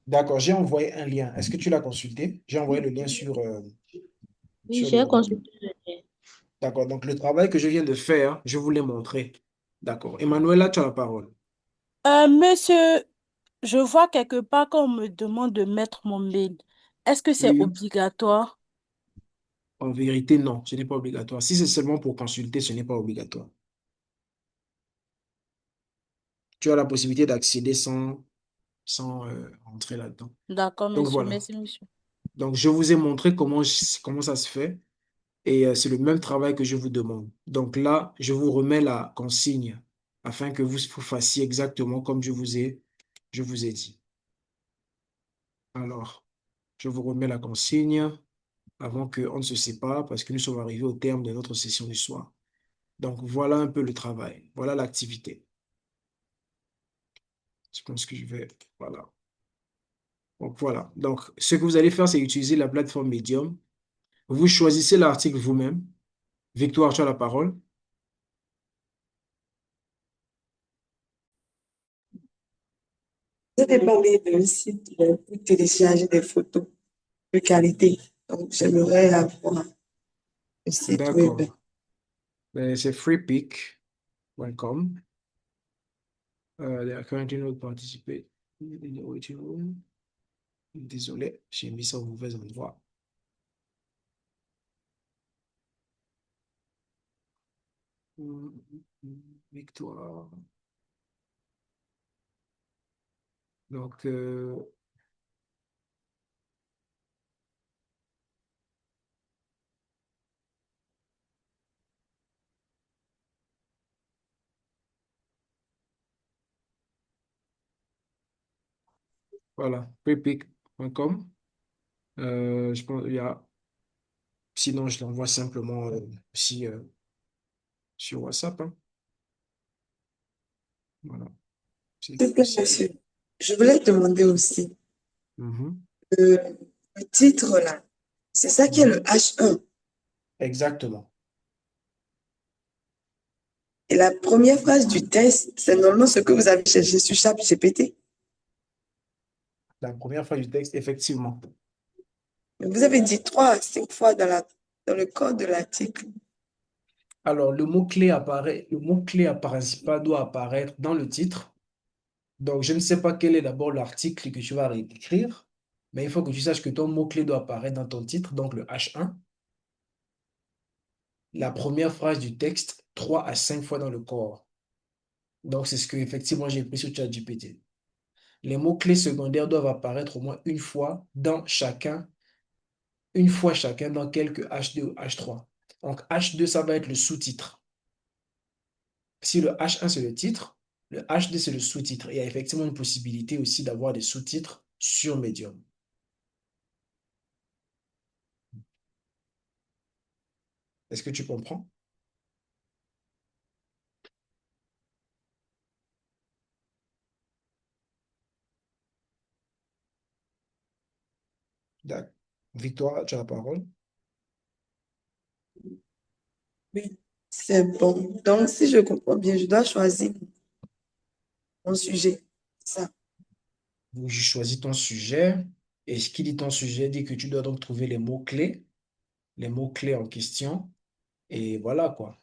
D'accord, j'ai envoyé un lien. Est-ce que tu l'as consulté? J'ai envoyé le lien Oui, sur le j'ai groupe. consulté le lien. D'accord, donc le travail que je viens de faire, je vous l'ai montré. D'accord. Emmanuela, tu as la parole. Monsieur, je vois quelque part qu'on me demande de mettre mon mail. Est-ce que c'est Oui, oui. obligatoire? En vérité, non, ce n'est pas obligatoire. Si c'est seulement pour consulter, ce n'est pas obligatoire. Tu as la possibilité d'accéder sans entrer là-dedans. D'accord, Donc monsieur. voilà. Merci, monsieur. Donc je vous ai montré comment ça se fait et c'est le même travail que je vous demande. Donc là, je vous remets la consigne afin que vous fassiez exactement comme je vous ai dit. Alors, je vous remets la consigne avant qu'on ne se sépare parce que nous sommes arrivés au terme de notre session du soir. Donc voilà un peu le travail. Voilà l'activité. Je pense que je vais... Voilà. Donc voilà. Donc ce que vous allez faire, c'est utiliser la plateforme Medium. Vous choisissez l'article vous-même. Victoire, tu as la parole. Vous avez parlé d'un site pour télécharger des photos de qualité. Donc, j'aimerais avoir le site web. D'accord. Ben, c'est freepic.com. They are currently not participating in the waiting room. Désolé, j'ai mis ça au mauvais endroit. Victoire. Donc, voilà, freepic.com. Je pense il y a, sinon, je l'envoie simplement aussi sur WhatsApp, hein. Voilà, c'est S'il vous plaît, possible. monsieur, je voulais te demander aussi, Mhm, le, le titre là, c'est ça qui est le mhm. H1. Exactement. Et la première phrase du test, c'est normalement ce que vous avez cherché sur ChatGPT. La première phrase du texte, effectivement. Vous avez dit 3 à 5 fois dans le code de l'article. Alors, le mot-clé principal doit apparaître dans le titre. Donc, je ne sais pas quel est d'abord l'article que tu vas réécrire, mais il faut que tu saches que ton mot-clé doit apparaître dans ton titre, donc le H1. La première phrase du texte, 3 à 5 fois dans le corps. Donc, c'est ce que effectivement j'ai pris sur ChatGPT. Les mots-clés secondaires doivent apparaître au moins une fois chacun dans quelques H2 ou H3. Donc, H2, ça va être le sous-titre. Si le H1, c'est le titre, le H2, c'est le sous-titre. Il y a effectivement une possibilité aussi d'avoir des sous-titres sur Medium. Est-ce que tu comprends? D'accord. Victoire, tu as la parole. Oui, c'est bon. Donc, si je comprends bien, je dois choisir mon sujet. Ça. Donc, je choisis ton sujet. Et ce qui dit ton sujet dit que tu dois donc trouver les mots-clés en question. Et voilà quoi.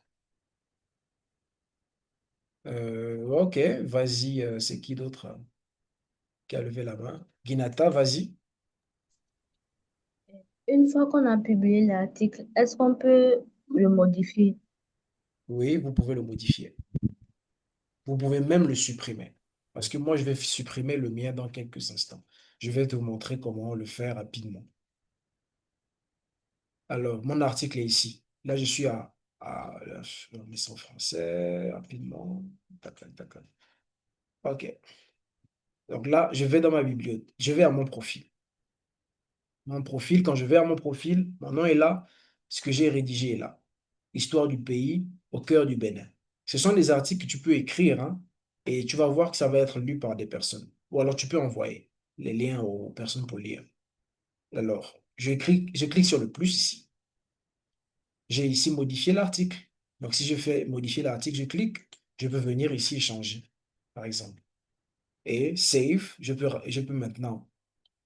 Ok, vas-y, c'est qui d'autre qui a levé la main? Ginata, vas-y. Une fois qu'on a publié l'article, est-ce qu'on peut le modifier? Oui, vous pouvez le modifier. Vous pouvez même le supprimer. Parce que moi, je vais supprimer le mien dans quelques instants. Je vais te montrer comment le faire rapidement. Alors, mon article est ici. Là, je suis je vais mettre ça en français rapidement. Tac, tac, tac, tac. OK. Donc là, je vais dans ma bibliothèque. Je vais à mon profil. Mon profil, quand je vais à mon profil, mon nom est là. Ce que j'ai rédigé est là. Histoire du pays au cœur du Bénin. Ce sont des articles que tu peux écrire, hein, et tu vas voir que ça va être lu par des personnes. Ou alors tu peux envoyer les liens aux personnes pour lire. Alors, je clique sur le plus ici. J'ai ici modifié l'article. Donc, si je fais modifier l'article, je clique, je peux venir ici et changer, par exemple. Et save, je peux maintenant,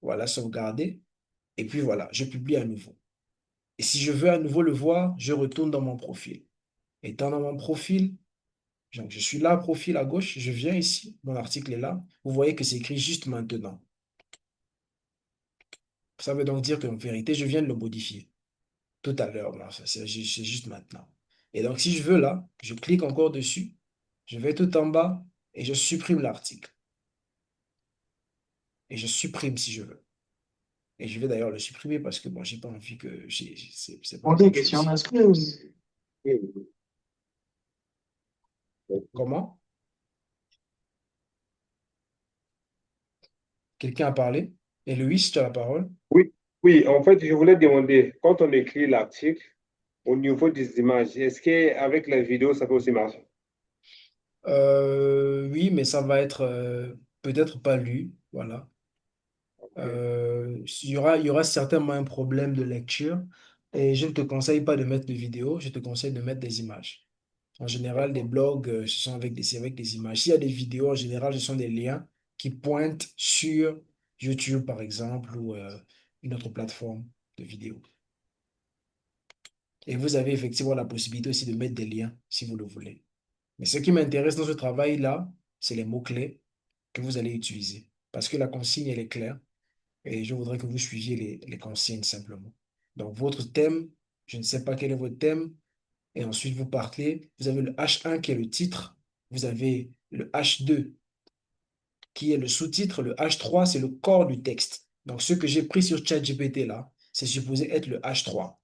voilà, sauvegarder. Et puis voilà, je publie à nouveau. Et si je veux à nouveau le voir, je retourne dans mon profil. Étant dans mon profil, donc je suis là, profil à gauche, je viens ici, mon article est là. Vous voyez que c'est écrit juste maintenant. Ça veut donc dire qu'en vérité, je viens de le modifier tout à l'heure. C'est juste maintenant. Et donc, si je veux là, je clique encore dessus, je vais tout en bas et je supprime l'article. Et je supprime si je veux. Et je vais d'ailleurs le supprimer parce que moi, j'ai pas envie que c'est pas Autre quelque question, chose. est-ce que Comment? Quelqu'un a parlé? Et Louis, tu as la parole? Oui, oui, en fait, je voulais demander, quand on écrit l'article, au niveau des images, est-ce qu'avec la vidéo, ça peut aussi marcher? Oui, mais ça va être peut-être pas lu. Voilà. Ok. Il y aura certainement un problème de lecture et je ne te conseille pas de mettre de vidéo, je te conseille de mettre des images. En général, des D'accord. blogs, ce sont c'est avec des images. S'il y a des vidéos, en général, ce sont des liens qui pointent sur YouTube, par exemple, ou une autre plateforme de vidéo. Et vous avez effectivement la possibilité aussi de mettre des liens si vous le voulez. Mais ce qui m'intéresse dans ce travail-là, c'est les mots-clés que vous allez utiliser. Parce que la consigne, elle est claire. Et je voudrais que vous suiviez les consignes simplement. Donc, votre thème, je ne sais pas quel est votre thème. Et ensuite, vous partez. Vous avez le H1 qui est le titre. Vous avez le H2 qui est le sous-titre. Le H3, c'est le corps du texte. Donc, ce que j'ai pris sur ChatGPT là, c'est supposé être le H3.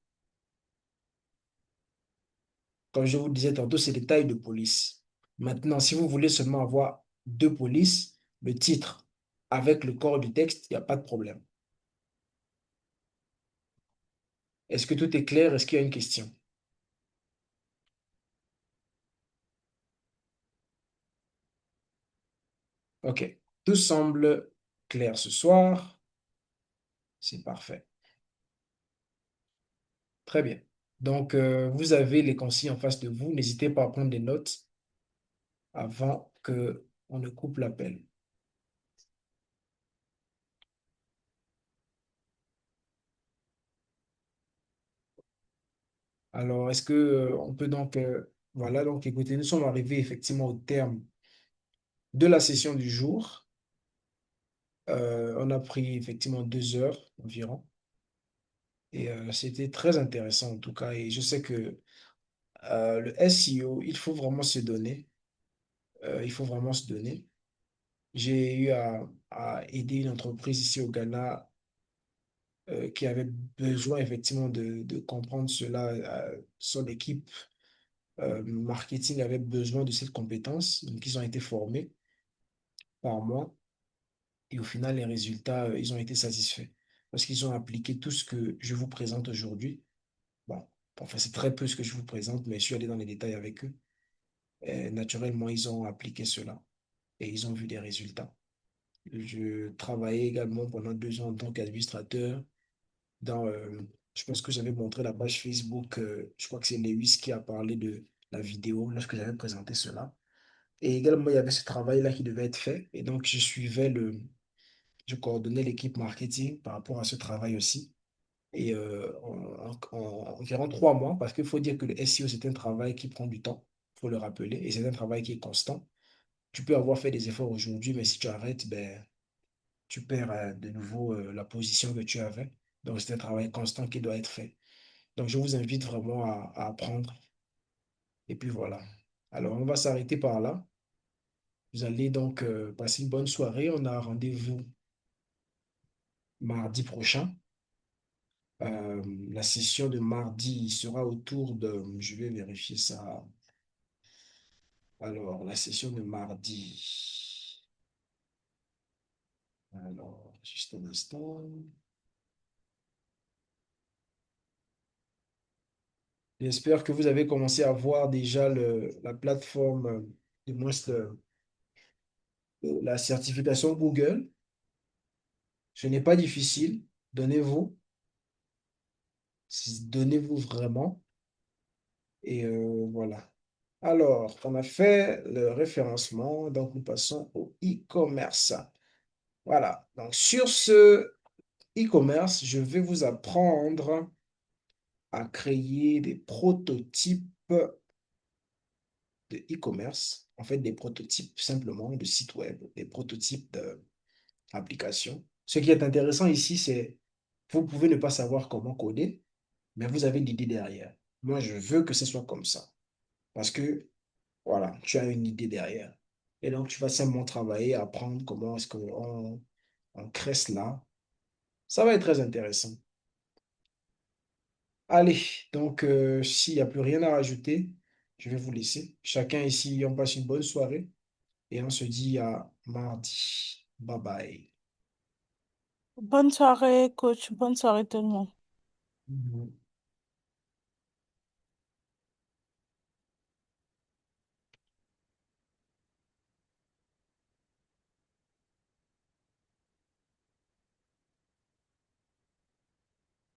Comme je vous le disais tantôt, c'est des tailles de police. Maintenant, si vous voulez seulement avoir deux polices, le titre avec le corps du texte, il n'y a pas de problème. Est-ce que tout est clair? Est-ce qu'il y a une question? OK. Tout semble clair ce soir. C'est parfait. Très bien. Donc, vous avez les consignes en face de vous. N'hésitez pas à prendre des notes avant que on ne coupe l'appel. Alors, est-ce que on peut donc, voilà, donc écoutez, nous sommes arrivés effectivement au terme de la session du jour. On a pris effectivement 2 heures environ et c'était très intéressant en tout cas. Et je sais que le SEO, il faut vraiment se donner. Il faut vraiment se donner. J'ai eu à aider une entreprise ici au Ghana qui avait besoin effectivement de comprendre cela. Son équipe marketing avait besoin de cette compétence. Donc, ils ont été formés par moi. Et au final, les résultats, ils ont été satisfaits parce qu'ils ont appliqué tout ce que je vous présente aujourd'hui. Bon, enfin, c'est très peu ce que je vous présente, mais je suis allé dans les détails avec eux. Et naturellement, ils ont appliqué cela et ils ont vu des résultats. Je travaillais également pendant 2 ans en tant qu'administrateur dans, je pense que j'avais montré la page Facebook, je crois que c'est Lewis qui a parlé de la vidéo lorsque j'avais présenté cela. Et également, il y avait ce travail-là qui devait être fait. Et donc, je coordonnais l'équipe marketing par rapport à ce travail aussi. Et en environ 3 mois, parce qu'il faut dire que le SEO, c'est un travail qui prend du temps, il faut le rappeler, et c'est un travail qui est constant. Tu peux avoir fait des efforts aujourd'hui, mais si tu arrêtes, ben, tu perds de nouveau la position que tu avais. Donc, c'est un travail constant qui doit être fait. Donc, je vous invite vraiment à apprendre. Et puis voilà. Alors, on va s'arrêter par là. Vous allez donc passer une bonne soirée. On a rendez-vous mardi prochain. La session de mardi sera autour de, je vais vérifier ça. Alors, la session de mardi. Alors, juste un instant. J'espère que vous avez commencé à voir déjà la plateforme, du moins la certification Google. Ce n'est pas difficile. Donnez-vous. Donnez-vous vraiment. Et voilà. Alors, on a fait le référencement, donc nous passons au e-commerce. Voilà. Donc, sur ce e-commerce, je vais vous apprendre à créer des prototypes de e-commerce. En fait, des prototypes simplement de sites web, des prototypes d'applications. Ce qui est intéressant ici, c'est vous pouvez ne pas savoir comment coder, mais vous avez l'idée derrière. Moi, je veux que ce soit comme ça. Parce que, voilà, tu as une idée derrière. Et donc, tu vas simplement travailler, apprendre comment est-ce qu'on on crée cela. Ça va être très intéressant. Allez, donc, s'il n'y a plus rien à rajouter, je vais vous laisser. Chacun ici, on passe une bonne soirée et on se dit à mardi. Bye bye. Bonne soirée, coach. Bonne soirée tout le monde. Mhm.